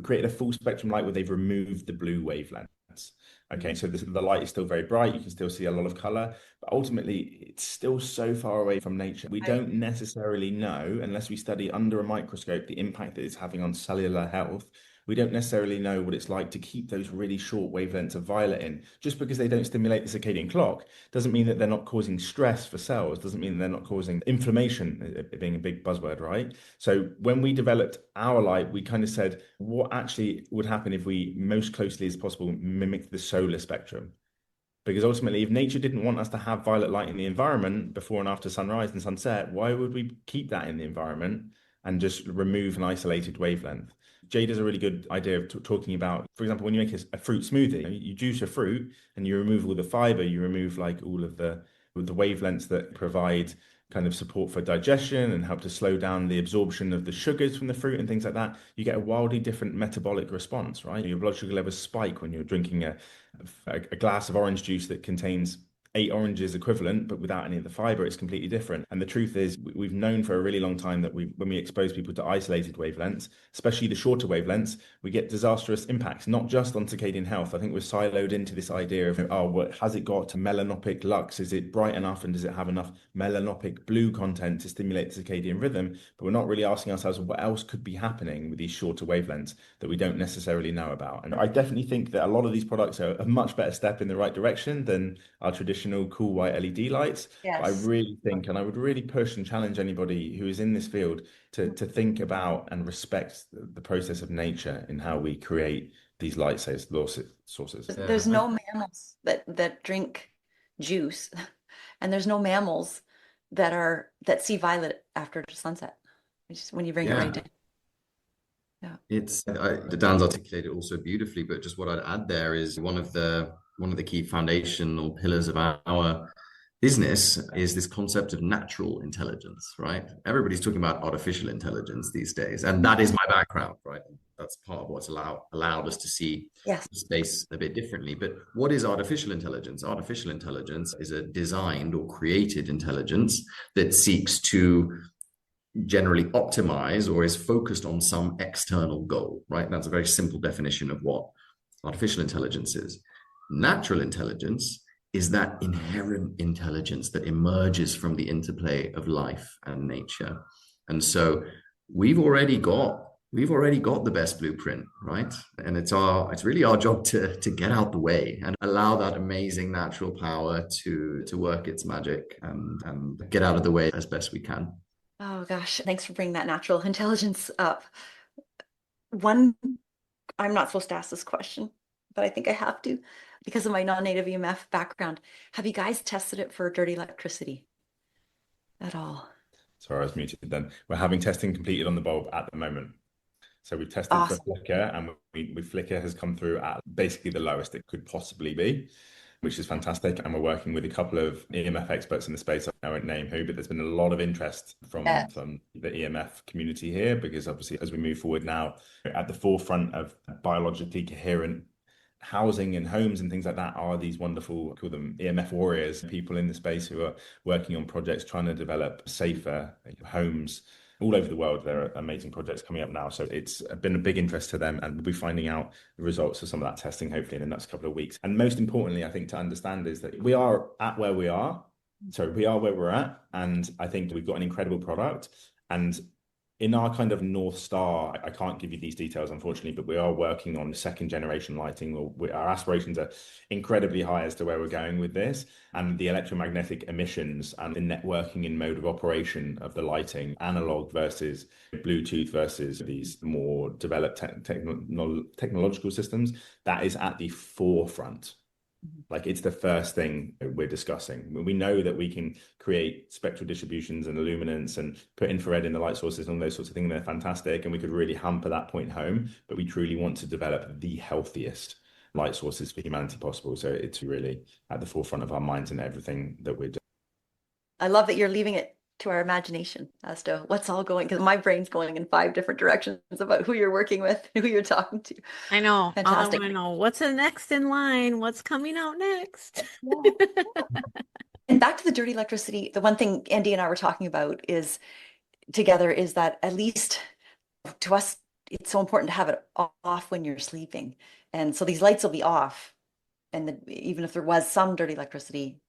created a full spectrum light where they've removed the blue wavelengths. Okay, so the light is still very bright. You can still see a lot of color, but ultimately it's still so far away from nature. We don't necessarily know, unless we study under a microscope, the impact that it's having on cellular health. We don't necessarily know what it's like to keep those really short wavelengths of violet in. Just because they don't stimulate the circadian clock doesn't mean that they're not causing stress for cells, doesn't mean they're not causing inflammation, being a big buzzword, right? So when we developed our light, we kind of said what actually would happen if we most closely as possible mimic the solar spectrum. Because ultimately, if nature didn't want us to have violet light in the environment before and after sunrise and sunset, why would we keep that in the environment and just remove an isolated wavelength? Jade has a really good idea of talking about, for example, when you make a fruit smoothie, you juice a fruit and you remove all the fiber, you remove like all of the wavelengths that provide kind of support for digestion and help to slow down the absorption of the sugars from the fruit and things like that. You get a wildly different metabolic response, right? Your blood sugar levels spike when you're drinking a glass of orange juice that contains 8 oranges equivalent, but without any of the fiber, it's completely different. And the truth is, we've known for a really long time that when we expose people to isolated wavelengths, especially the shorter wavelengths, we get disastrous impacts, not just on circadian health. I think we're siloed into this idea of, oh, what has it got melanopic lux? Is it bright enough and does it have enough melanopic blue content to stimulate the circadian rhythm? But we're not really asking ourselves what else could be happening with these shorter wavelengths that we don't necessarily know about. And I definitely think that a lot of these products are a much better step in the right direction than our traditional cool white LED lights. But I Yes. really think, and I would really push and challenge anybody who is in this field to think about and respect the process of nature in how we create these light sources. There's no mammals that drink juice, and there's no mammals that see violet after sunset. Just when you bring it right down. Yeah. It's Dan's articulated also beautifully, but just what I'd add there is one of the key foundational pillars of our business is this concept of natural intelligence, right? Everybody's talking about artificial intelligence these days, and that is my background, right? That's part of what's allowed us to see space a bit differently. But what is artificial intelligence? Artificial intelligence is a designed or created intelligence that seeks to generally optimize or is focused on some external goal, right? That's a very simple definition of what artificial intelligence is. Natural intelligence is that inherent intelligence that emerges from the interplay of life and nature. And so we've already got the best blueprint, right? And it's really our job to get out the way and allow that amazing natural power to work its magic and get out of the way as best we can. Oh gosh, thanks for bringing that natural intelligence up. I'm not supposed to ask this question, but I think I have to because of my non-native EMF background. Have you guys tested it for dirty electricity at all? Sorry, I was muted then. We're having testing completed on the bulb at the moment. So we've tested for flicker, and we flicker has come through at basically the lowest it could possibly be, which is fantastic. And we're working with a couple of EMF experts in the space. I won't name who, but there's been a lot of interest from the EMF community here, because obviously as we move forward now at the forefront of biologically coherent housing and homes and things like that are these wonderful, call them EMF warriors, people in the space who are working on projects trying to develop safer homes all over the world. There are amazing projects coming up now. So it's been a big interest to them, and we'll be finding out the results of some of that testing hopefully in the next couple of weeks. And most importantly, I think to understand is that we are at where we are. So we are where we're at. And I think we've got an incredible product. And in our kind of North Star, I can't give you these details, unfortunately, but we are working on second generation lighting. Our aspirations are incredibly high as to where we're going with this, and the electromagnetic emissions and the networking in mode of operation of the lighting, analog versus Bluetooth versus these more developed technological systems, that is at the forefront. Like it's the first thing we're discussing. We know that we can create spectral distributions and illuminance and put infrared in the light sources and those sorts of things. They're fantastic. And we could really hamper that point home, but we truly want to develop the healthiest light sources for humanity possible. So it's really at the forefront of our minds and everything that we're doing. I love that you're leaving it to our imagination as to what's all going, because my brain's going in 5 different directions about who you're working with, who you're talking to. I know. Fantastic. I want to know what's the next in line, what's coming out next. And back to the dirty electricity, the one thing Andy and I were talking about is together is that at least to us, it's so important to have it off when you're sleeping. And so these lights will be off. And even if there was some dirty electricity,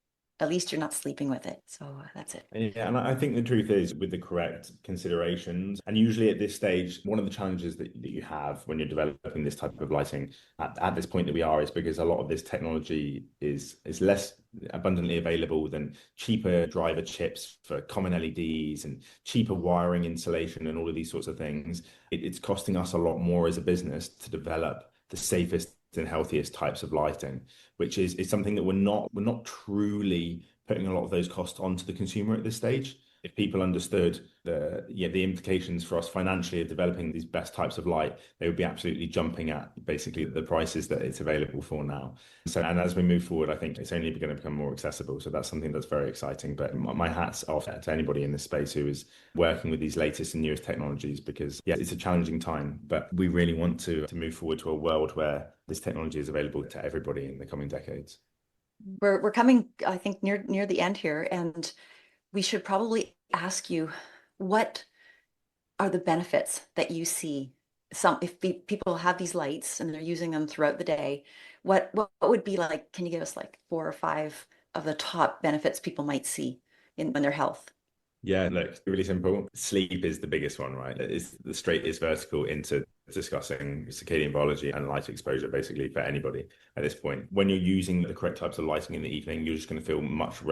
at least you're not sleeping with it. So that's it. Yeah, and I think the truth is with the correct considerations, and usually at this stage, one of the challenges that you have when you're developing this type of lighting at this point that we are is because a lot of this technology is less abundantly available than cheaper driver chips for common LEDs and cheaper wiring insulation and all of these sorts of things. It's costing us a lot more as a business to develop the safest and healthiest types of lighting, which is something that we're not truly putting a lot of those costs onto the consumer at this stage. If people understood the implications for us financially of developing these best types of light, they would be absolutely jumping at basically the prices that it's available for now. So, and as we move forward, I think it's only going to become more accessible. So that's something that's very exciting. But my hat's off to anybody in this space who is working with these latest and newest technologies, because it's a challenging time, but we really want to move forward to a world where this technology is available to everybody in the coming decades. We're coming, I think, near the end here, and we should probably ask you, what are the benefits that you see? If people have these lights and they're using them throughout the day, what would be like? Can you give us like 4 or 5 of the top benefits people might see in their health? Yeah, look, really simple. Sleep is the biggest one, right? It's the straightest vertical into discussing circadian biology and light exposure, basically, for anybody at this point. When you're using the correct types of lighting in the evening, you're just going to feel much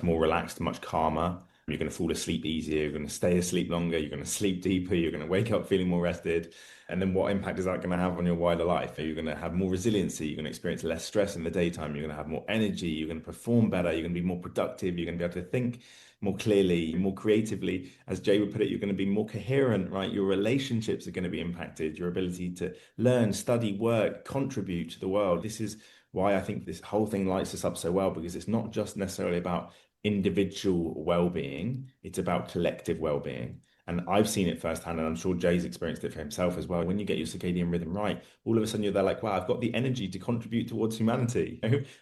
more relaxed, much calmer. You're going to fall asleep easier. You're going to stay asleep longer. You're going to sleep deeper. You're going to wake up feeling more rested. And then what impact is that going to have on your wider life? You're going to have more resiliency. You're going to experience less stress in the daytime. You're going to have more energy. You're going to perform better. You're going to be more productive. You're going to be able to think more clearly, more creatively. As Jay would put it, you're going to be more coherent, right? Your relationships are going to be impacted. Your ability to learn, study, work, contribute to the world. This is why I think this whole thing lights us up so well, because it's not just necessarily about individual well-being, it's about collective well-being. And I've seen it firsthand, and I'm sure Jay's experienced it for himself as well. When you get your circadian rhythm right, all of a sudden you're there like, wow, I've got the energy to contribute towards humanity.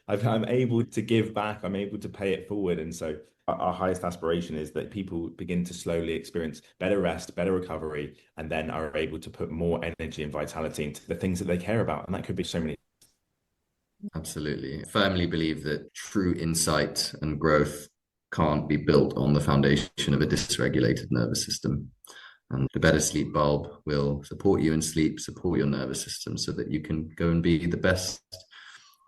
I'm able to give back, I'm able to pay it forward. And so our highest aspiration is that people begin to slowly experience better rest, better recovery, and then are able to put more energy and vitality into the things that they care about. And that could be so many. Absolutely. I firmly believe that true insight and growth can't be built on the foundation of a dysregulated nervous system. And the better sleep bulb will support you in sleep, support your nervous system so that you can go and be the best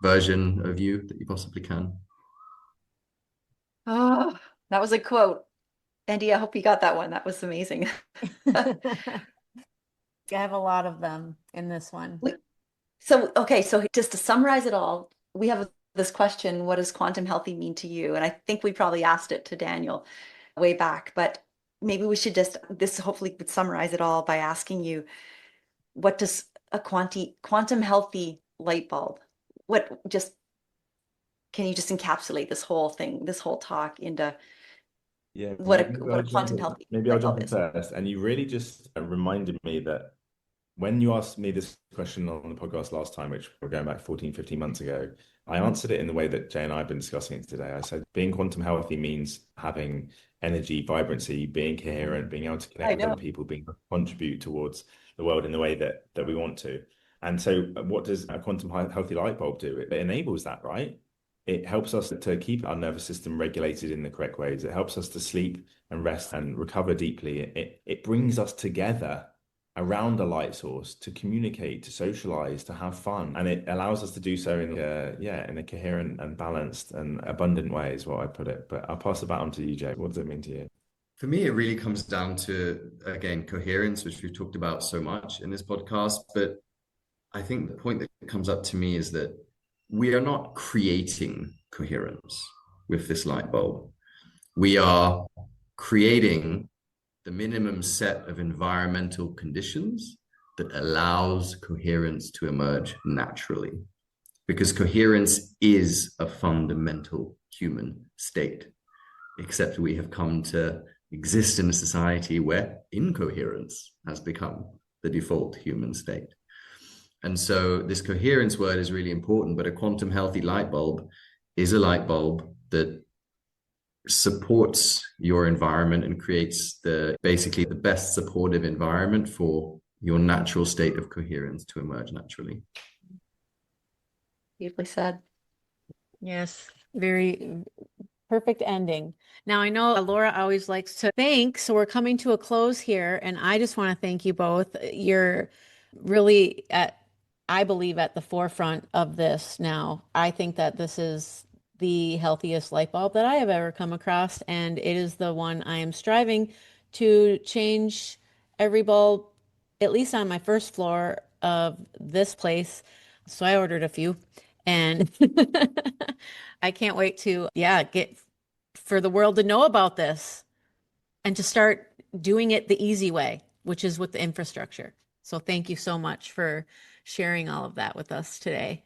version of you that you possibly can. Oh, that was a quote. Andy, I hope you got that one. That was amazing. I have a lot of them in this one. So just to summarize it all, we have this question: what does quantum healthy mean to you? And I think we probably asked it to Daniel way back, but maybe we should this hopefully would summarize it all by asking you, what does a quantum healthy light bulb, can you just encapsulate this whole thing, this whole talk into what a quantum healthy maybe I'll light bulb jump in is? first. And you really just reminded me that when you asked me this question on the podcast last time, which we're going back 14, 15 months ago, I answered it in the way that Jay and I have been discussing it today. I said, being quantum healthy means having energy, vibrancy, being coherent, being able to connect with other people, being able to contribute towards the world in the way that we want to. And so what does a quantum healthy light bulb do? It enables that, right? it helps us to keep our nervous system regulated in the correct ways. It helps us to sleep and rest and recover deeply. It brings us together around a light source to communicate, to socialize, to have fun. And it allows us to do so in a coherent and balanced and abundant way is what I put it. But I'll pass the baton to you, Jay. What does it mean to you? For me, it really comes down to, again, coherence, which we've talked about so much in this podcast. But I think the point that comes up to me is that we are not creating coherence with this light bulb. We are creating the minimum set of environmental conditions that allows coherence to emerge naturally. Because coherence is a fundamental human state, except we have come to exist in a society where incoherence has become the default human state. And so this coherence word is really important, but a quantum healthy light bulb is a light bulb that supports your environment and creates basically the best supportive environment for your natural state of coherence to emerge naturally. Beautifully said. Yes, very perfect ending. Now, I know Laura always likes to thank, so we're coming to a close here, and I just want to thank you both. You're really I believe, at the forefront of this now. I think that this is the healthiest light bulb that I have ever come across, and it is the one I am striving to change every bulb, at least on my first floor of this place. So I ordered a few, and I can't wait to, get for the world to know about this and to start doing it the easy way, which is with the infrastructure. So thank you so much for sharing all of that with us today.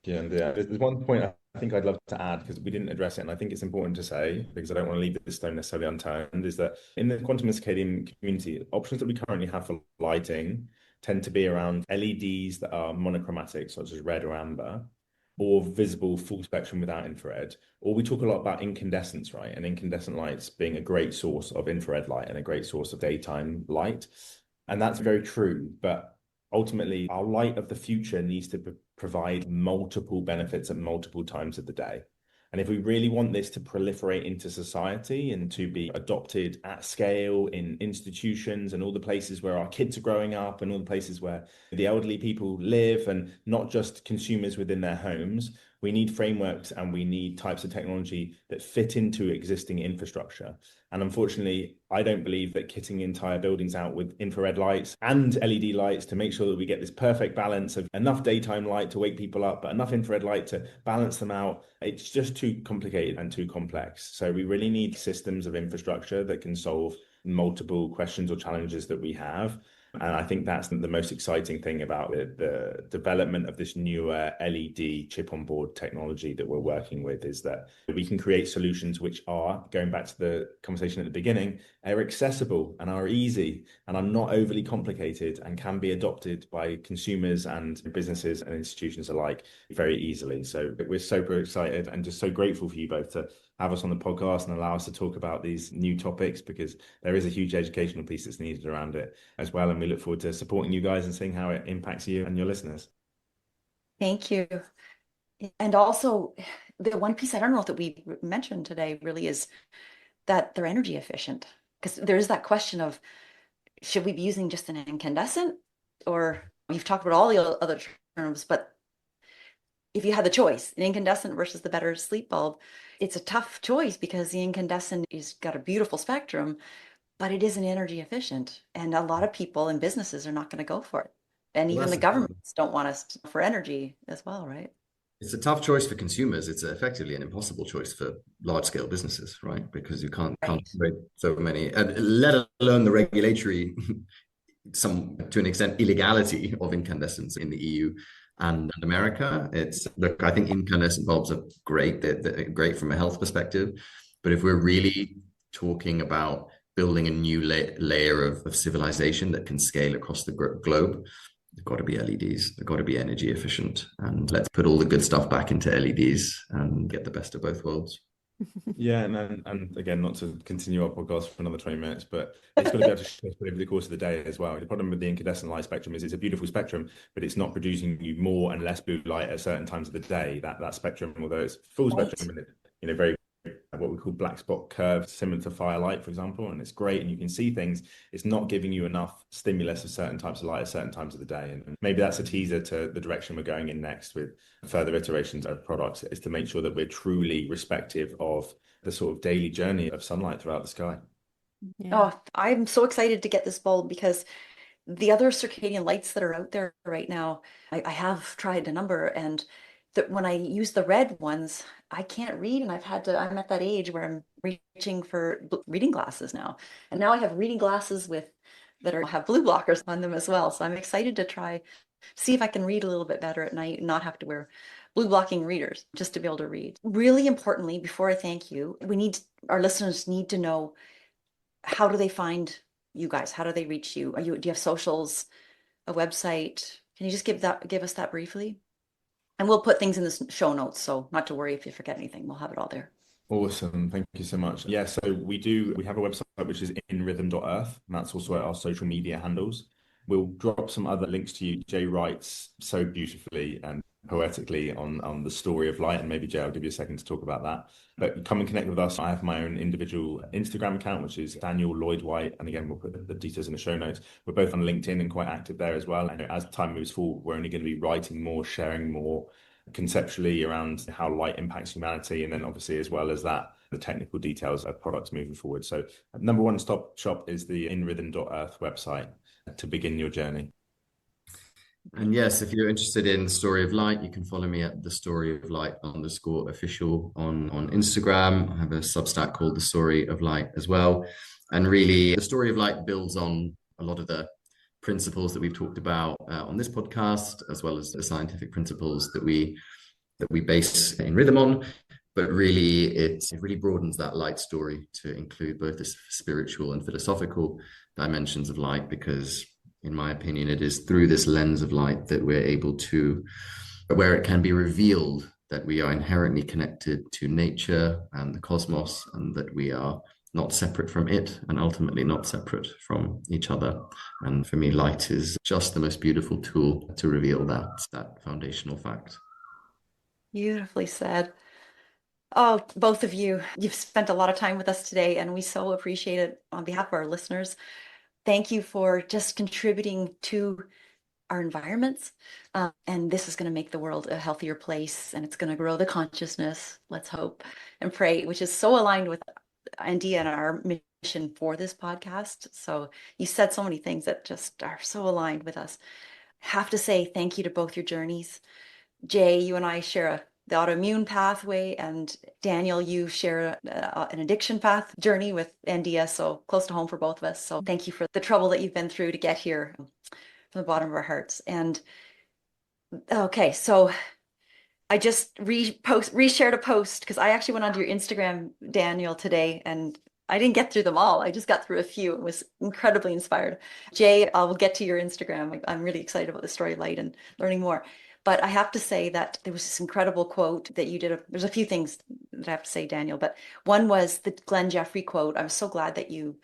Yeah, and there's one point I think I'd love to add because we didn't address it, and I think it's important to say because I don't want to leave this stone necessarily unturned, is that in the quantum and circadian community, options that we currently have for lighting tend to be around LEDs that are monochromatic, such as red or amber, or visible full spectrum without infrared. Or we talk a lot about incandescence, right? And incandescent lights being a great source of infrared light and a great source of daytime light. And that's very true, but ultimately, our light of the future needs to provide multiple benefits at multiple times of the day. And if we really want this to proliferate into society and to be adopted at scale in institutions and all the places where our kids are growing up and all the places where the elderly people live and not just consumers within their homes, we need frameworks and we need types of technology that fit into existing infrastructure. And unfortunately, I don't believe that kitting entire buildings out with infrared lights and LED lights to make sure that we get this perfect balance of enough daytime light to wake people up, but enough infrared light to balance them out. It's just too complicated and too complex. So we really need systems of infrastructure that can solve multiple questions or challenges that we have. And I think that's the most exciting thing about the development of this newer LED chip on board technology that we're working with, is that we can create solutions which are, going back to the conversation at the beginning, are accessible and are easy and are not overly complicated and can be adopted by consumers and businesses and institutions alike very easily. So we're super excited and just so grateful for you both to have us on the podcast and allow us to talk about these new topics, because there is a huge educational piece that's needed around it as well. And we look forward to supporting you guys and seeing how it impacts you and your listeners. Thank you. And also, the one piece I don't know that we mentioned today really is that they're energy efficient, because there is that question of, should we be using just an incandescent, or you've talked about all the other terms, but if you had the choice, an incandescent versus the better sleep bulb, it's a tough choice because the incandescent has got a beautiful spectrum, but it isn't energy efficient. And a lot of people and businesses are not going to go for it. And even the governments don't want us for energy as well, right? It's a tough choice for consumers. It's effectively an impossible choice for large-scale businesses, right? Because you can't concentrate so many, let alone the regulatory, to an extent, illegality of incandescents in the EU and America. I think incandescent bulbs are great. They're great from a health perspective. But if we're really talking about building a new layer of civilization that can scale across the globe, they've got to be LEDs. They've got to be energy efficient. And let's put all the good stuff back into LEDs and get the best of both worlds. Yeah, and again, not to continue our podcast for another 20 minutes, but it's got to be able to shift over the course of the day as well. The problem with the incandescent light spectrum is it's a beautiful spectrum, but it's not producing you more and less blue light at certain times of the day. That spectrum, although it's full Right. spectrum and it, very what we call black spot curve, similar to firelight, for example, and it's great and you can see things. It's not giving you enough stimulus of certain types of light at certain times of the day. And maybe that's a teaser to the direction we're going in next with further iterations of products, is to make sure that we're truly respective of the sort of daily journey of sunlight throughout the sky. Yeah. Oh, I'm so excited to get this bulb because the other circadian lights that are out there right now, I have tried a number, and that when I use the red ones, I can't read, and I'm at that age where I'm reaching for reading glasses now. And now I have reading glasses have blue blockers on them as well. So I'm excited to see if I can read a little bit better at night and not have to wear blue blocking readers just to be able to read. Really importantly, before I thank you, our listeners need to know, how do they find you guys? How do they reach you? Do you have socials, a website? Can you just give us that briefly? And we'll put things in the show notes, so not to worry if you forget anything. We'll have it all there. Awesome. Thank you so much. Yeah, so we have a website which is InRhythm.earth, and that's also our social media handles. We'll drop some other links to you. Jay writes so beautifully and poetically on the story of light, and maybe Jay, I'll give you a second to talk about that. But come and connect with us. I have my own individual Instagram account, which is Daniel Lloyd White, and again, we'll put the details in the show notes. We're both on LinkedIn and quite active there as well. And as time moves forward, we're only going to be writing more, sharing more conceptually around how light impacts humanity, and then obviously as well as that, the technical details of products moving forward. So number one stop shop is the InRhythm.earth website to begin your journey. And yes, if you're interested in the Story of Light, you can follow me at the Story of Light _official on Instagram. I have a Substack called The Story of Light as well. And really, the Story of Light builds on a lot of the principles that we've talked about on this podcast, as well as the scientific principles that we base InRhythm on. But really, it really broadens that light story to include both the spiritual and philosophical dimensions of light, because in my opinion, it is through this lens of light that we're able to, where it can be revealed that we are inherently connected to nature and the cosmos, and that we are not separate from it, and ultimately not separate from each other. And for me, light is just the most beautiful tool to reveal that foundational fact. Beautifully said. Oh, both of you've spent a lot of time with us today, and we so appreciate it on behalf of our listeners. Thank you for just contributing to our environments. And this is going to make the world a healthier place, and it's going to grow the consciousness, let's hope and pray, which is so aligned with Andy and our mission for this podcast. So you said so many things that just are so aligned with us. Have to say thank you to both your journeys. Jay, you and I share the autoimmune pathway, and Daniel, you share an addiction path journey with NDS, so close to home for both of us. So thank you for the trouble that you've been through to get here from the bottom of our hearts. And okay, so I just reshared a post because I actually went onto your Instagram, Daniel, today, and I didn't get through them all. I just got through a few and was incredibly inspired. Jay, I will get to your Instagram. I'm really excited about the story of light and learning more. But I have to say that there was this incredible quote that you did. There's a few things that I have to say, Daniel, but one was the Glenn Jeffrey quote. I'm so glad that you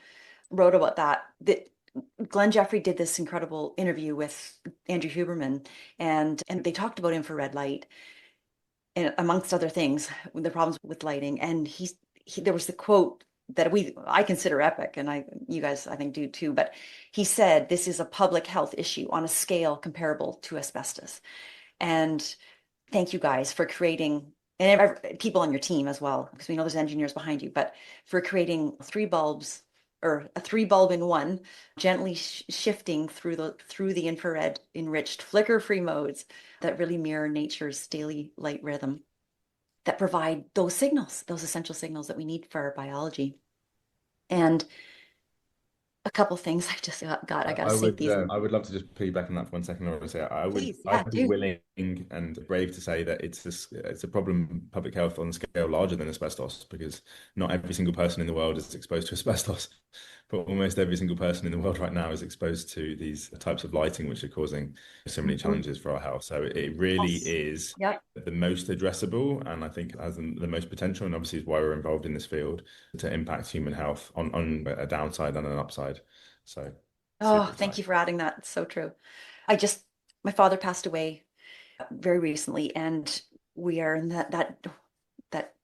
wrote about that. That Glenn Jeffrey did this incredible interview with Andrew Huberman, and they talked about infrared light, and amongst other things, the problems with lighting. And there was the quote that I consider epic, and you guys I think do too. But he said, "This is a public health issue on a scale comparable to asbestos." And thank you guys for creating, and people on your team as well, because we know there's engineers behind you, but for creating 3 bulbs, or a 3 bulb in one, gently shifting through the infrared enriched flicker-free modes that really mirror nature's daily light rhythm, that provide those signals, those essential signals that we need for our biology. And a couple things I just got. I got to I save would, these. I would love to just piggyback on that for 1 second, Laura, and say Please, yeah, I'd be do. willing and brave to say that it's a problem, public health on a scale larger than asbestos, because not every single person in the world is exposed to asbestos, but almost every single person in the world right now is exposed to these types of lighting, which are causing so many challenges for our health. So it really Yes. is Yep. the most addressable, and I think has the most potential, and obviously is why we're involved in this field, to impact human health on a downside and an upside. So Oh, super thank exciting. you for adding that. It's so true. My father passed away very recently, and we are in that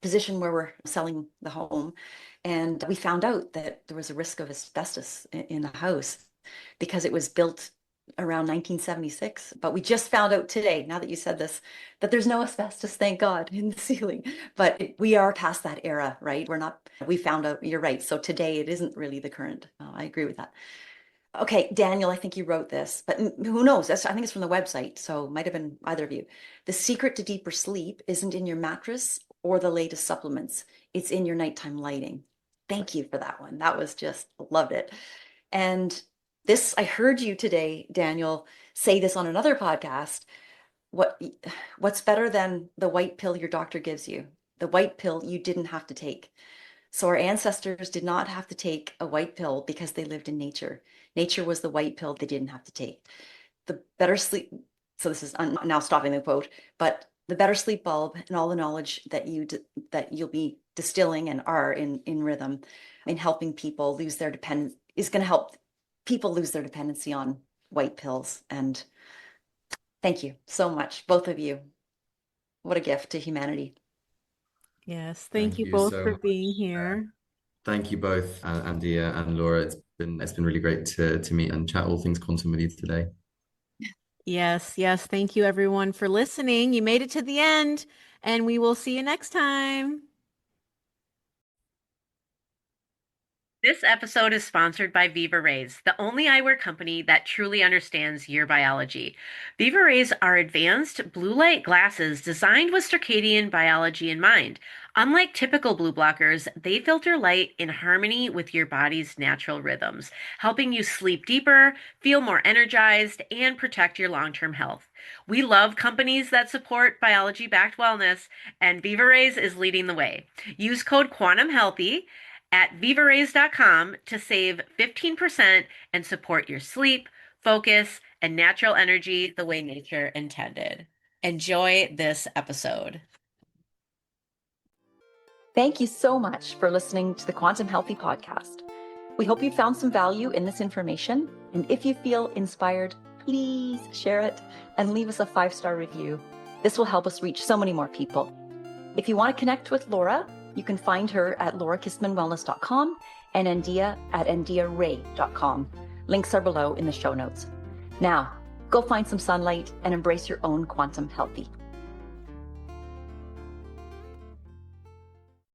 position where we're selling the home, and we found out that there was a risk of asbestos in the house because it was built around 1976. But we just found out today, now that you said this, that there's no asbestos, thank God, in the ceiling. But we are past that era, right? We found out, you're right. So today it isn't really the current. I agree with that. Okay, Daniel, I think you wrote this, but who knows? I think it's from the website, so it might have been either of you. The secret to deeper sleep isn't in your mattress or the latest supplements. It's in your nighttime lighting. Thank you for that one. That was just loved it. And this, I heard you today, Daniel, say this on another podcast. What what's better than the white pill your doctor gives you? The white pill you didn't have to take. So our ancestors did not have to take a white pill because they lived in nature. Nature was the white pill they didn't have to take. The better sleep, so this is now stopping the quote, but the better sleep bulb and all the knowledge that you'll be distilling and are in rhythm in helping people lose their dependence is going to help people lose their dependency on white pills. And thank you so much, both of you. What a gift to humanity. Yes, thank Thank you you both so for much. being here. Thank you both, Andia and Laura. It's been really great to meet and chat all things quantum with you today. Yes, yes. Thank you everyone for listening. You made it to the end, and we will see you next time. This episode is sponsored by VIVARAYS, the only eyewear company that truly understands your biology. VIVARAYS are advanced blue light glasses designed with circadian biology in mind. Unlike typical blue blockers, they filter light in harmony with your body's natural rhythms, helping you sleep deeper, feel more energized, and protect your long-term health. We love companies that support biology-backed wellness, and VIVARAYS is leading the way. Use code QuantumHealthy at vivarays.com to save 15% and support your sleep, focus, and natural energy the way nature intended. Enjoy this episode. Thank you so much for listening to the Quantum Healthy podcast. We hope you found some value in this information. And if you feel inspired, please share it and leave us a 5-star review. This will help us reach so many more people. If you want to connect with Laura, you can find her at laurakissmanwellness.com and Andia at andiaray.com. Links are below in the show notes. Now, go find some sunlight and embrace your own quantum healthy.